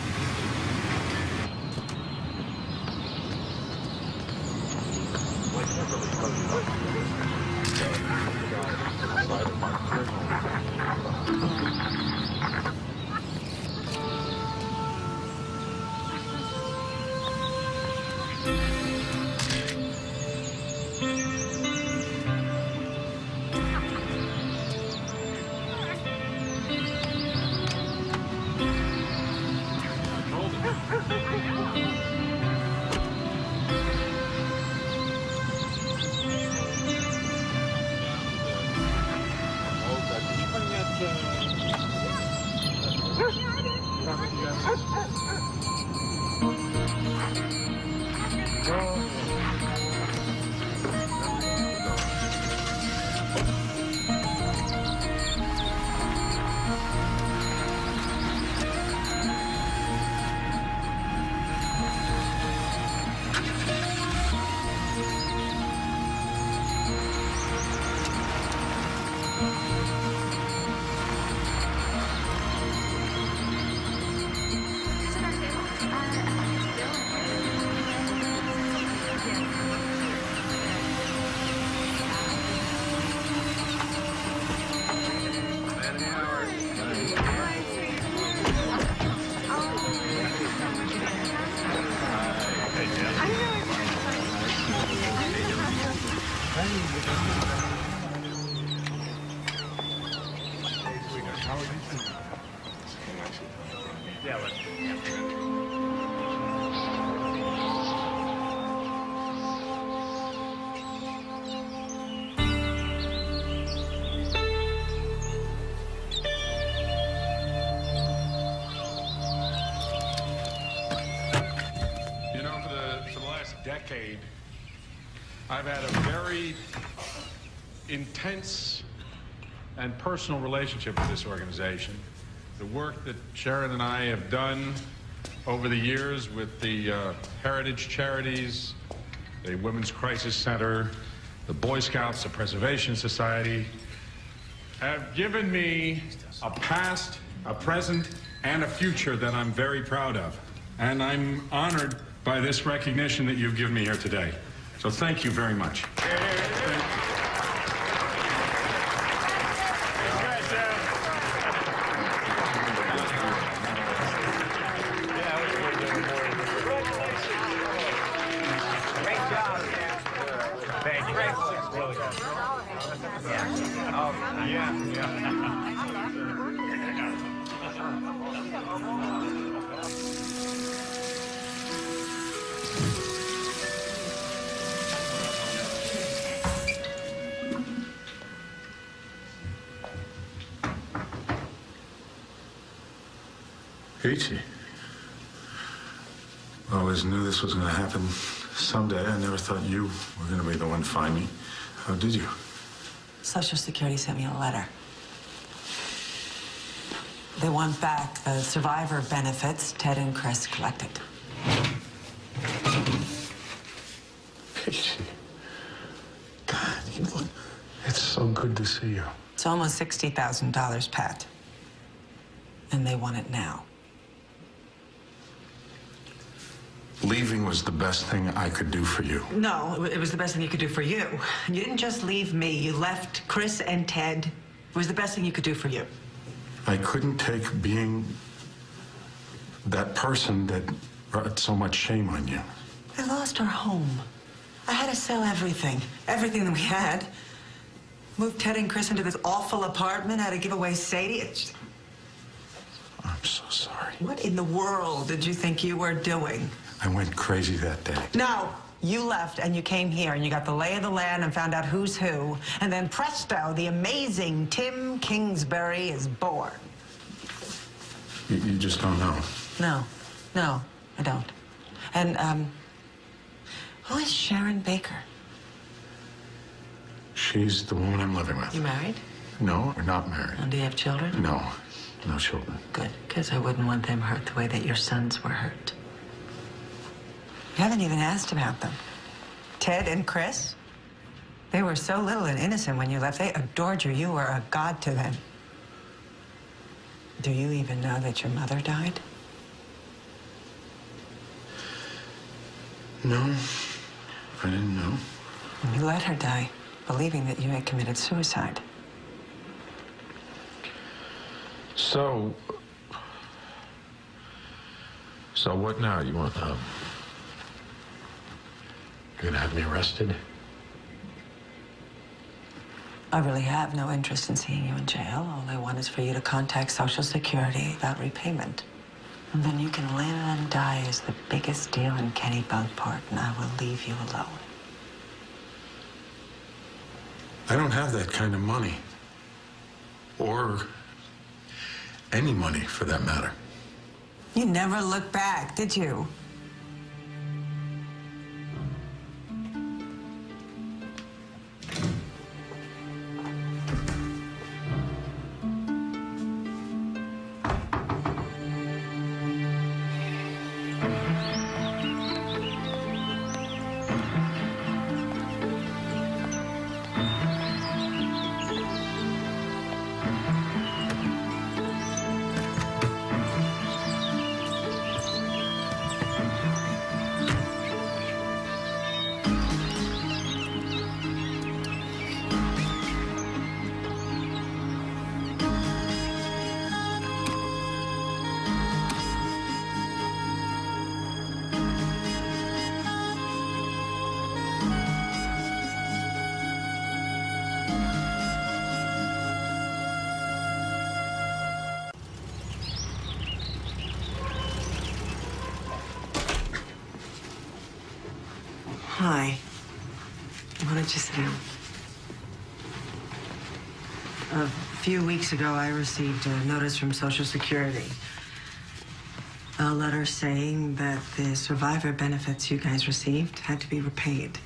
Decade, I've had a very intense and personal relationship with this organization. The work that Sharon and I have done over the years with the heritage charities, the Women's Crisis Center, the Boy Scouts, the Preservation Society, have given me a past, a present, and a future that I'm very proud of. And I'm honored by this recognition that you've given me here today. So thank you very much. Peachy. I always knew this was going to happen someday. I never thought you were going to be the one to find me. How did you? Social Security sent me a letter. They want back the survivor benefits Ted and Chris collected. Peachy. God, you look... It's so good to see you. It's almost $60,000, Pat. And they want it now. Leaving was the best thing I could do for you. No, it was the best thing you could do for you. You didn't just leave me. You left Chris and Ted. It was the best thing you could do for you. I couldn't take being that person that brought so much shame on you. I lost our home. I had to sell everything. Everything that we had. Moved Ted and Chris into this awful apartment. Had to give away Sadie. I'm so sorry. What in the world did you think you were doing? I went crazy that day. No, you left and you came here and you got the lay of the land and found out who's who. And then presto, the amazing Tim Kingsbury is born. You just don't know. No, I don't. And, who is Sharon Baker? She's the woman I'm living with. You married? No, we're not married. And do you have children? No, no children. Good, because I wouldn't want them hurt the way that your sons were hurt. You haven't even asked about them. Ted and Chris? They were so little and innocent when you left. They adored you. You were a god to them. Do you even know that your mother died? No, I didn't know. And you let her die, believing that you had committed suicide. So what now? You want, you're gonna have me arrested? I really have no interest in seeing you in jail. All I want is for you to contact Social Security about repayment. And then you can live and die as the biggest deal in Kennebunkport, and I will leave you alone. I don't have that kind of money. Or any money, for that matter. You never looked back, did you? Hi. Why don't you sit down? A few weeks ago, I received a notice from Social Security. A letter saying that the survivor benefits you guys received had to be repaid.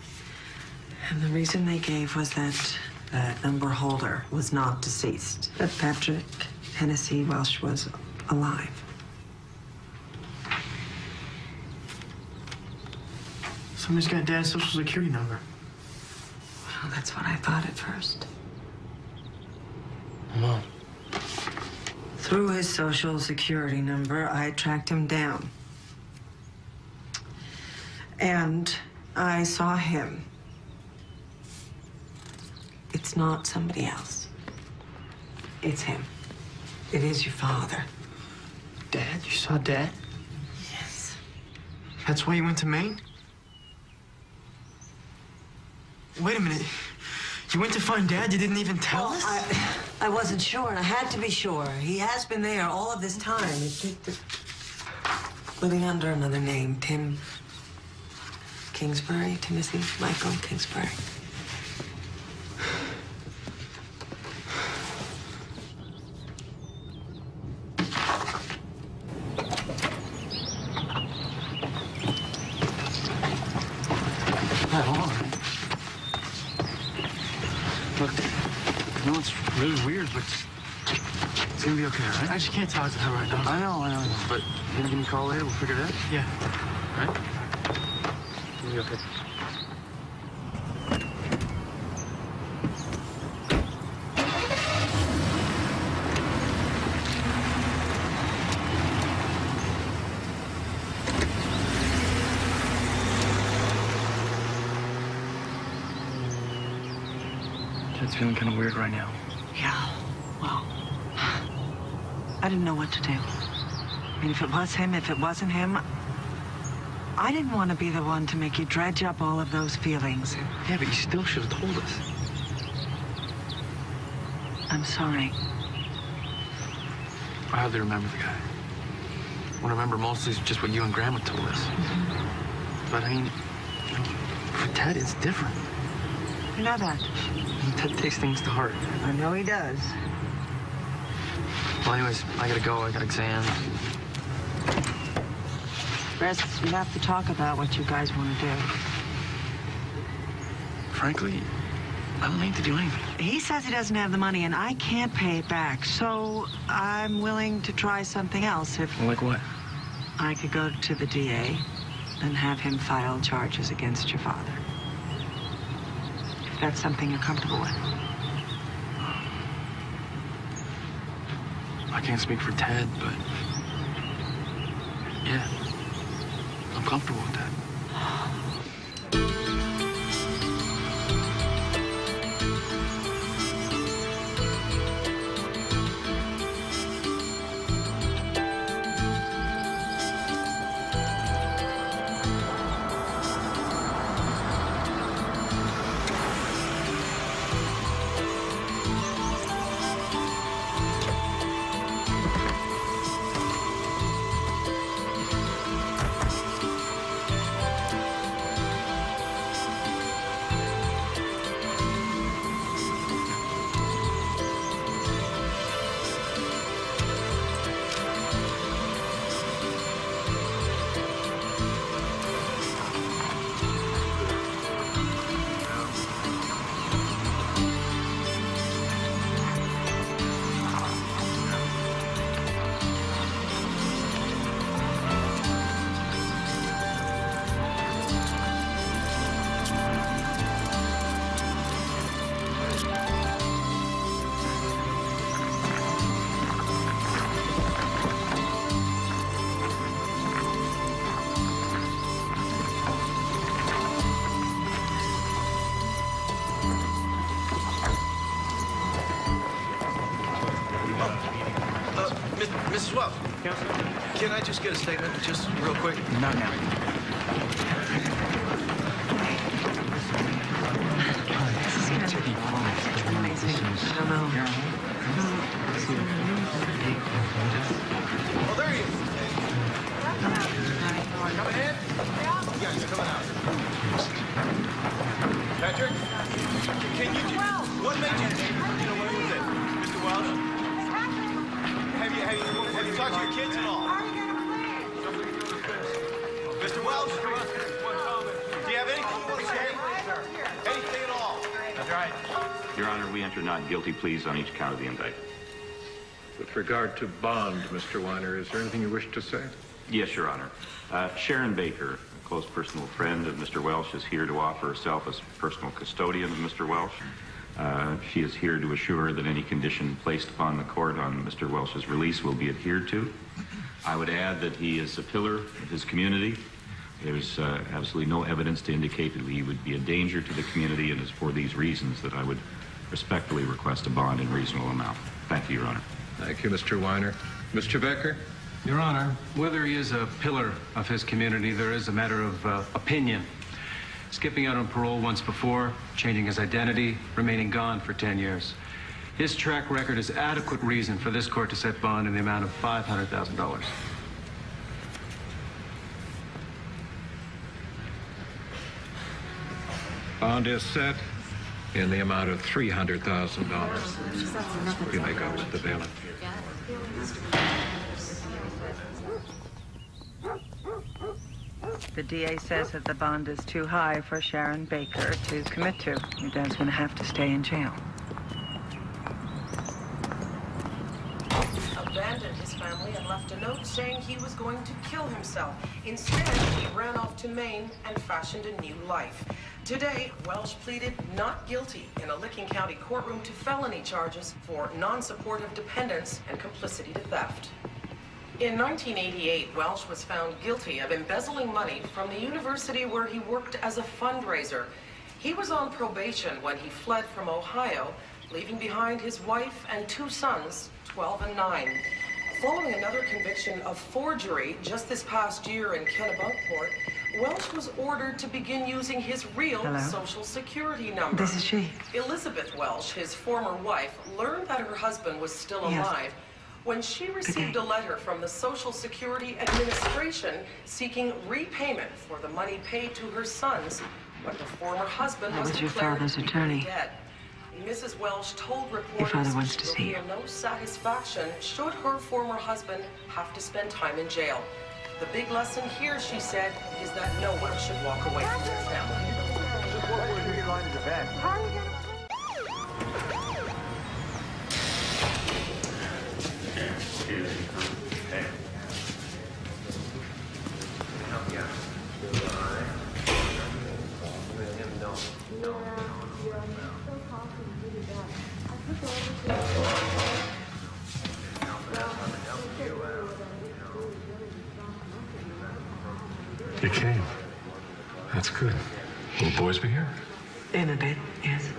And the reason they gave was that the number holder was not deceased, that Patrick Hennessy Welsh was alive. Somebody's got Dad's Social Security number. Well, that's what I thought at first. Mom. Through his Social Security number, I tracked him down. And I saw him. It's not somebody else. It's him. It is your father. Dad? You saw Dad? Yes. That's why you went to Maine? Wait a minute. You went to find Dad? You didn't even tell us? I wasn't sure, and I had to be sure. He has been there all of this time. Living under another name, Tim Kingsbury, Timothy Michael Kingsbury. Really weird, but it's gonna be okay, all right? I just can't talk to her right now. I know. But you gonna give me a call later? We'll figure it out? Yeah. All right? It'll be okay. Ted's feeling kind of weird right now. Yeah, well, I didn't know what to do. I mean, if it was him, if it wasn't him, I didn't want to be the one to make you dredge up all of those feelings. Yeah, but you still should have told us. I'm sorry. I hardly remember the guy. What I remember mostly is just what you and Grandma told us. But I mean, you know, for Ted, it's different. You know that? Ted takes things to heart. I know he does. Well, anyways, I gotta go. I got exams. Chris, we have to talk about what you guys want to do. Frankly, I don't need to do anything. He says he doesn't have the money, and I can't pay it back. So I'm willing to try something else if... Like what? I could go to the DA and have him file charges against your father. If that's something you're comfortable with. I can't speak for Ted, but... yeah, I'm comfortable with that. Mrs. Wells, can I just get a statement, just real quick? Not now. This is going to be amazing. I don't know. Oh, there he is. Coming in? Yeah, he's coming out. Patrick, can you what made you, what is it? Mr. Wells? Have you talked to your kids at all? Mr. Wells? Do you have anything you want to say? Anything at all? That's right. Your Honor, we enter not guilty pleas on each count of the indictment. With regard to bond, Mr. Weiner, is there anything you wish to say? Yes, Your Honor. Sharon Baker, a close personal friend of Mr. Welsh, is here to offer herself as personal custodian of Mr. Welsh. She is here to assure that any condition placed upon the court on Mr. Welsh's release will be adhered to. I would add that he is a pillar of his community, There's absolutely no evidence to indicate that he would be a danger to the community, and it's for these reasons that I would respectfully request a bond in reasonable amount. Thank you, Your Honor. Thank you, Mr. Weiner. Mr. Becker? Your Honor, whether he is a pillar of his community, there is a matter of opinion. Skipping out on parole once before, changing his identity, remaining gone for 10 years. His track record is adequate reason for this court to set bond in the amount of $500,000. Bond is set in the amount of $300,000. You may go with the bailiff. The DA says that the bond is too high for Sharon Baker to commit to. Your dad's going to have to stay in jail. Abandoned his family and left a note saying he was going to kill himself. Instead, he ran off to Maine and fashioned a new life. Today, Welsh pleaded not guilty in a Licking County courtroom to felony charges for non-supportive dependence and complicity to theft. In 1988, Welsh was found guilty of embezzling money from the university where he worked as a fundraiser. He was on probation when he fled from Ohio, leaving behind his wife and 2 sons, 12 and 9. Following another conviction of forgery just this past year in Kennebunkport, Welsh was ordered to begin using his real Social Security number. This is she. Elizabeth Welsh, his former wife, learned that her husband was still alive when she received a letter from the Social Security Administration seeking repayment for the money paid to her sons when her former husband was your declared father's attorney? dead. Mrs. Welsh told Your reporters father wants she to will see you. feel no satisfaction should her former husband have to spend time in jail. The big lesson here, she said, is that no one should walk away from their family. You came. That's good. Will the boys be here? In a bit, yes.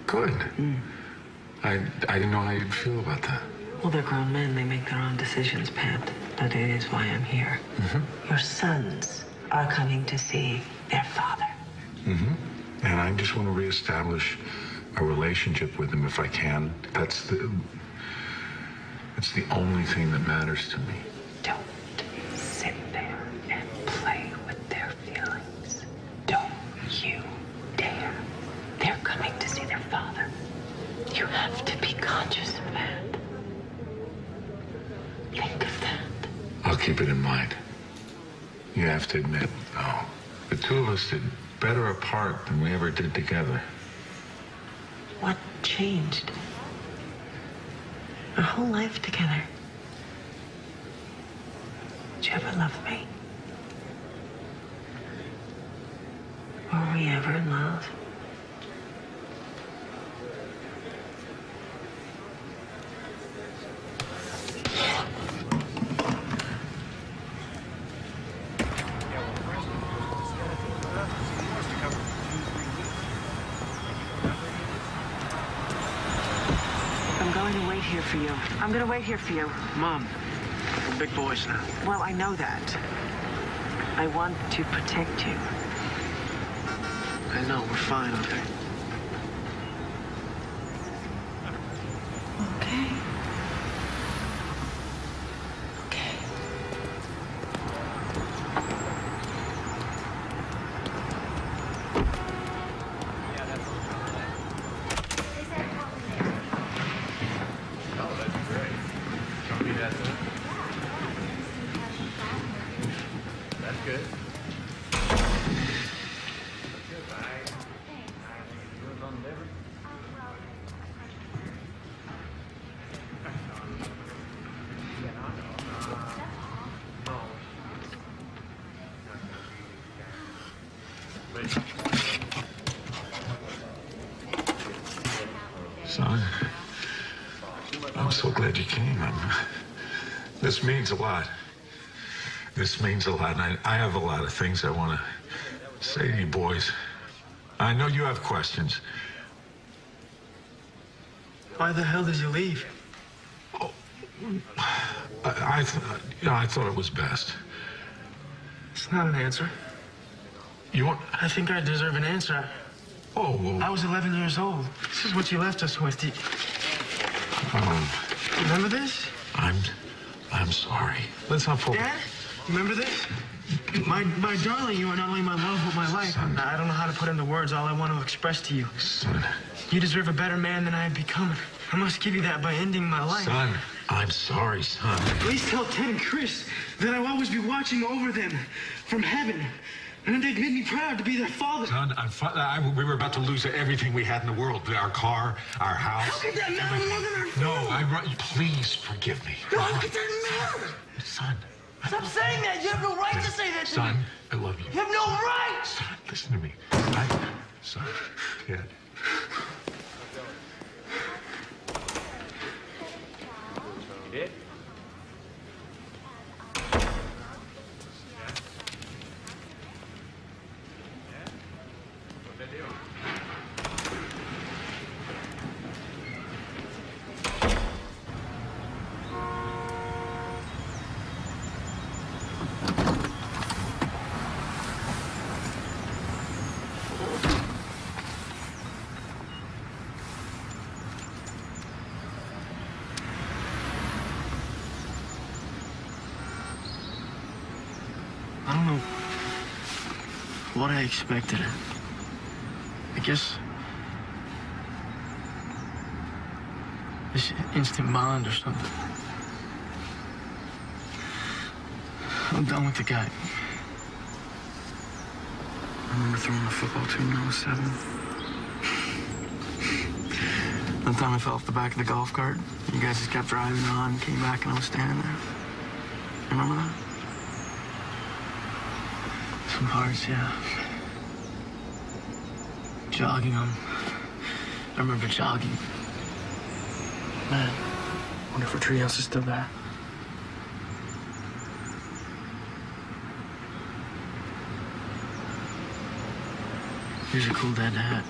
Good. I didn't know how you'd feel about that. Well, they're grown men. They make their own decisions, Pat. But it is why I'm here. Your sons are coming to see their father. And I just want to reestablish a relationship with them if I can. It's the only thing that matters to me. Don't sit there and play with their feelings. Don't you dare. They're coming to see their father. You have to be conscious of that. Think of that. I'll keep it in mind. You have to admit, though, the two of us did better apart than we ever did together. What changed? Our whole life together. Did you ever love me? Were we ever in love? I'm going to wait here for you. Mom, we're big boys now. Well, I know that. I want to protect you. I know, we're fine, okay? Okay. Okay. Son, I'm so glad you came. This means a lot. This means a lot, and I have a lot of things I want to say to you boys. I know you have questions. Why the hell did you leave? Oh, I thought it was best. It's not an answer. You want? I think I deserve an answer. Oh, well. I was 11 years old. This is what you left us with. Remember this? I'm sorry. Let's not pull. Dad, remember this? My darling, you are not only my love, but my life. Son. I don't know how to put into words all I want to express to you. Son. You deserve a better man than I have become. I must give you that by ending my life. Son, I'm sorry, son. Please tell Ted and Chris that I'll always be watching over them from heaven. And they've made me proud to be their father. Son, we were about to lose everything we had in the world. Our car, our house. How could that matter more than our family? No, please forgive me. No, how could that matter? Son. Stop saying that. You have no right to say that to Son, me. I love you. You have no right. Son, listen to me. Son, Ted. Did? I don't know what I expected. I guess this instant bond or something. I'm done with the guy. I remember throwing a football to him when I was 7. One time I fell off the back of the golf cart. You guys just kept driving on, came back, and I was standing there. Remember that? Some parts, yeah. Jogging them. I remember jogging. Man, wonder if our treehouse is still there. Here's a cool dad to have.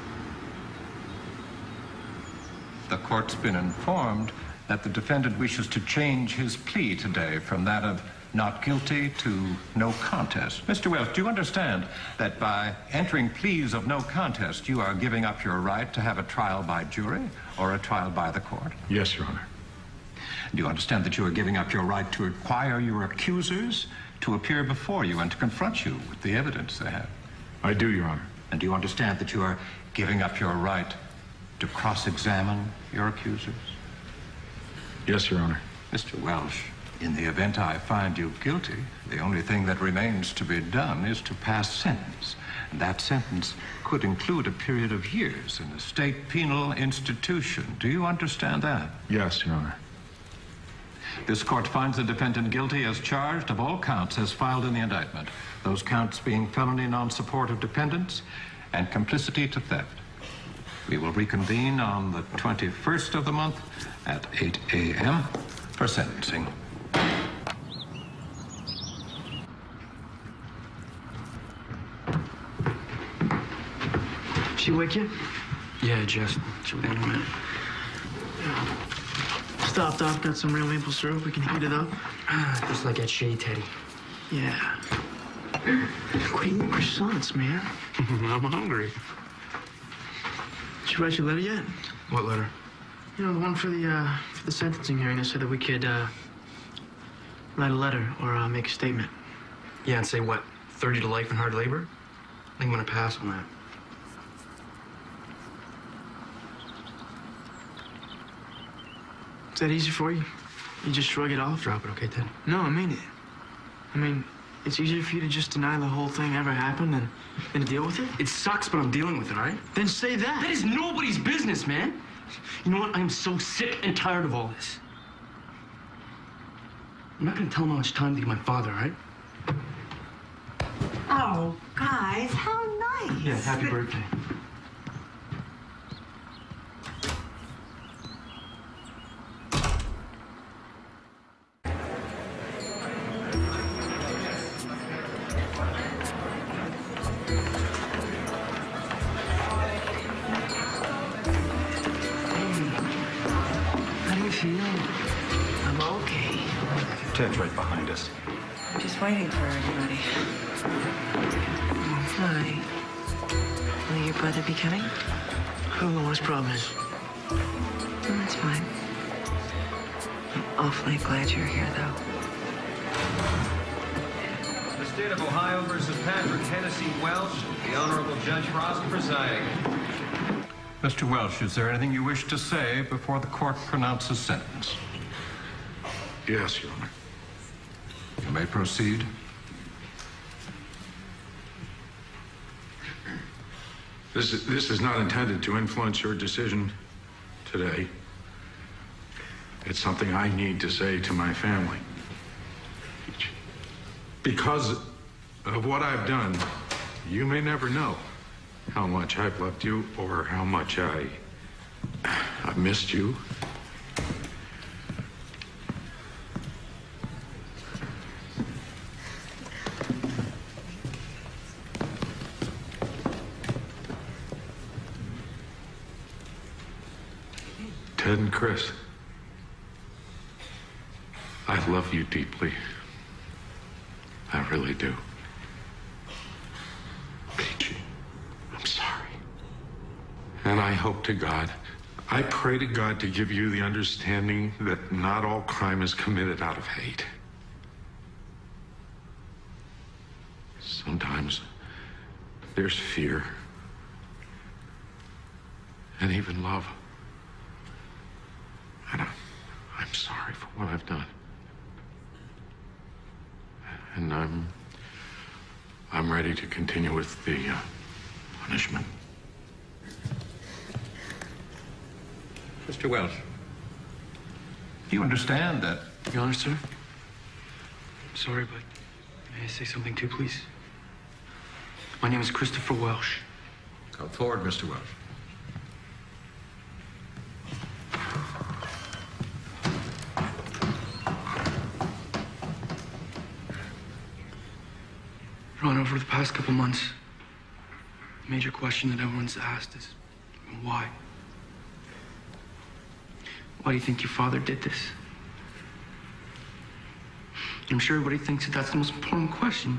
The court's been informed that the defendant wishes to change his plea today from that of not guilty to no contest. Mr. Wells, do you understand that by entering pleas of no contest, you are giving up your right to have a trial by jury or a trial by the court? Yes, Your Honor. Do you understand that you are giving up your right to require your accusers to appear before you and to confront you with the evidence they have? I do, Your Honor. And do you understand that you are giving up your right to cross-examine your accusers? Yes, Your Honor. Mr. Welsh, in the event I find you guilty, the only thing that remains to be done is to pass sentence. And that sentence could include a period of years in a state penal institution. Do you understand that? Yes, Your Honor. This court finds the defendant guilty as charged of all counts as filed in the indictment. Those counts being felony non-support of dependents and complicity to theft. We will reconvene on the 21st of the month at 8 a.m. for sentencing. She wake you? Yeah, just. She'll be in a minute. Stopped off, got some real maple syrup. We can heat it up. Just like that shade, Teddy. Yeah. Quit eating croissants, man. I'm hungry. Did you write your letter yet? What letter? You know, the one for the sentencing hearing. I said that we could write a letter or make a statement. Yeah, and say what? 30 to life and hard labor? I think I'm gonna pass on that. Is that easy for you? You just shrug it off? Drop it, okay, Ted? No, I mean it. I mean, it's easier for you to just deny the whole thing ever happened than to deal with it? It sucks, but I'm dealing with it, all right? Then say that. That is nobody's business, man. You know what? I'm so sick and tired of all this. I'm not gonna tell him how much time to give my father, all right? Oh, guys, how nice. Yeah, happy birthday. Ted's right behind us. I'm just waiting for everybody. Hi. Will your brother be coming? I don't know what his problem is. Oh, that's fine. I'm awfully glad you're here, though. The State of Ohio versus Patrick Hennessy Welsh, the Honorable Judge Frost presiding. Mr. Welsh, is there anything you wish to say before the court pronounces sentence? Yes, Your Honor. You may proceed. This is not intended to influence your decision today. It's something I need to say to my family. Because of what I've done, you may never know how much I've loved you or how much I've missed you. Ted and Chris, I love you deeply. I really do. Peachy, I'm sorry. And I hope to God, I pray to God to give you the understanding that not all crime is committed out of hate. Sometimes there's fear and even love. And I'm sorry for what I've done. And I'm ready to continue with the punishment. Mr. Welsh, do you understand that? Your Honor, sir? I'm sorry, but may I say something too, please? My name is Christopher Welsh. Come forward, Mr. Welsh. Your Honor, over the past couple months, the major question that everyone's asked is, why? Why do you think your father did this? I'm sure everybody thinks that that's the most important question.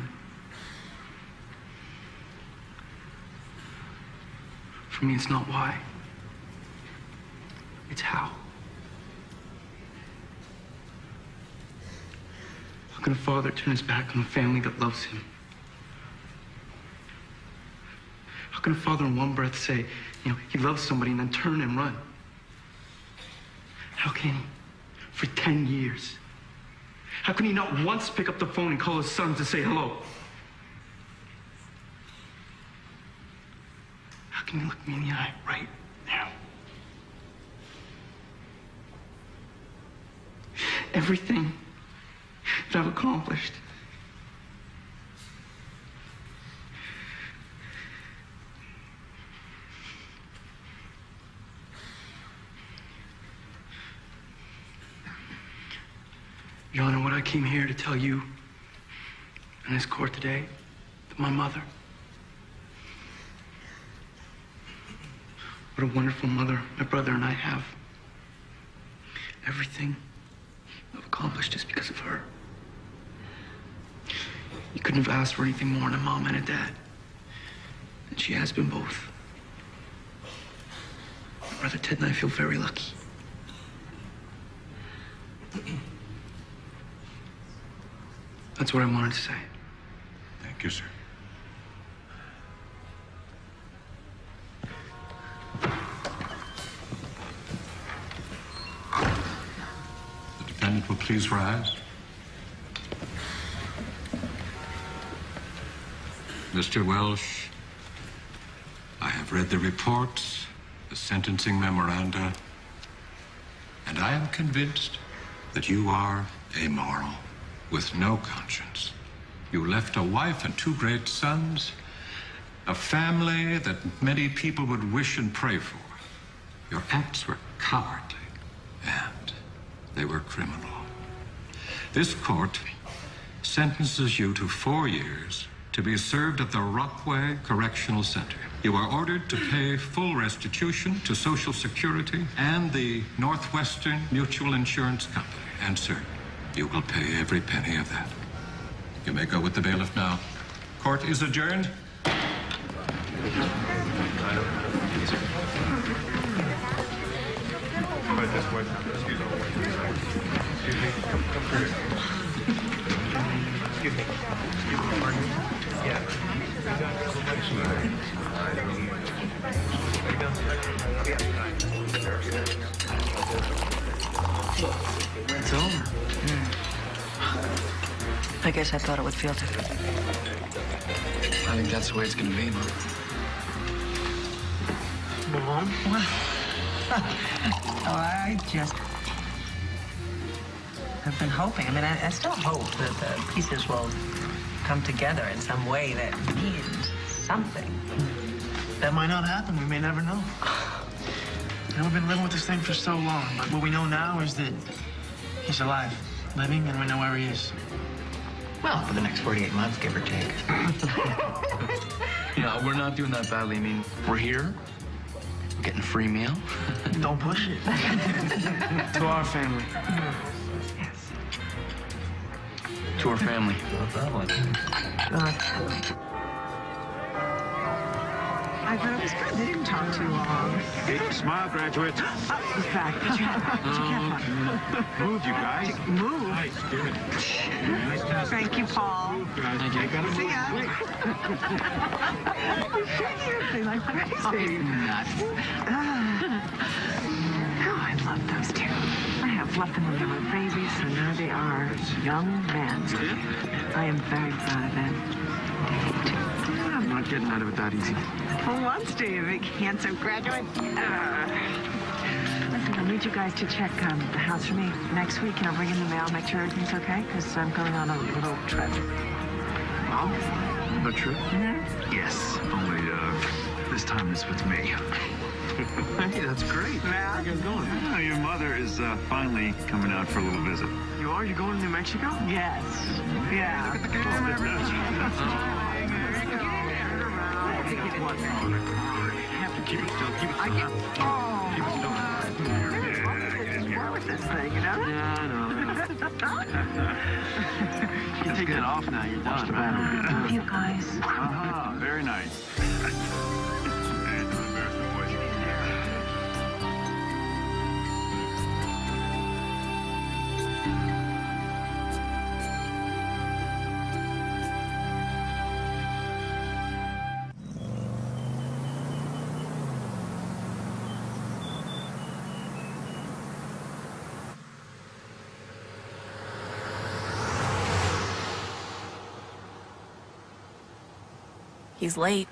For me, it's not why. It's how. How can a father turn his back on a family that loves him? How can a father in one breath say, he loves somebody and then turn and run? How can he? For 10 years. How can he not once pick up the phone and call his son to say hello? How can you look me in the eye right now? Everything that I've accomplished, Your Honor, what I came here to tell you in this court today, that my mother, what a wonderful mother my brother and I have. Everything I've accomplished is because of her. You couldn't have asked for anything more than a mom and a dad. And she has been both. My brother Ted and I feel very lucky. That's what I wanted to say. Thank you, sir. The defendant will please rise. Mr. Welsh, I have read the reports, the sentencing memoranda, and I am convinced that you are amoral, with no conscience. You left a wife and 2 great sons, a family that many people would wish and pray for. Your acts were cowardly, and they were criminal. This court sentences you to 4 years to be served at the Rockaway Correctional Center. You are ordered to pay full restitution to Social Security and the Northwestern Mutual Insurance Company. And, sir, You will pay every penny of that. You may go with the bailiff now. Court is adjourned. Right this way. Excuse me. Excuse me. Come through. Excuse me. Excuse me. Pardon me? Yeah. It's over. I guess I thought it would feel different. I think that's the way it's gonna be, Mom. Mom? I just have been hoping. I mean, I still hope that the pieces will come together in some way that means something. That might not happen. We may never know. You know, we've been living with this thing for so long, but what we know now is that he's alive, living, and we know where he is. Well, for the next 48 months, give or take. Yeah, we're not doing that badly. I mean, we're here. We're getting a free meal. Don't push it. To our family. Yes. To our family. I thought it was good. They didn't talk too long. Hey, smile, graduates. Oh, he's back. Put your hat on. Move, you guys. Move. Nice, good. Nice task. Thank you, Paul. Thank you. Gotta See move. ya. You're shaking your thing like crazy. Nuts. Oh, I love those two. I have loved them when they were babies, and now they are young men. I am very proud of them. I'm not getting out of it that easy. For once, do you big handsome graduate? Listen, I need you guys to check the house for me next week, and I'll bring in the mail, make sure everything's okay, because I'm going on a little trip. Mom? A trip? Mm-hmm. Yes. Only, this time it's with me. Hey, that's great. Yeah. Where are you guys going? Oh, your mother is finally coming out for a little visit. You are? You're going to New Mexico? Yes. Yeah. Look at the camera. You have to keep it still. Keep it still. Keep it still. What with this thing, you know? Yeah, I know. You take that off now. You're done. Love you guys. Uh-huh. Very nice. He's late.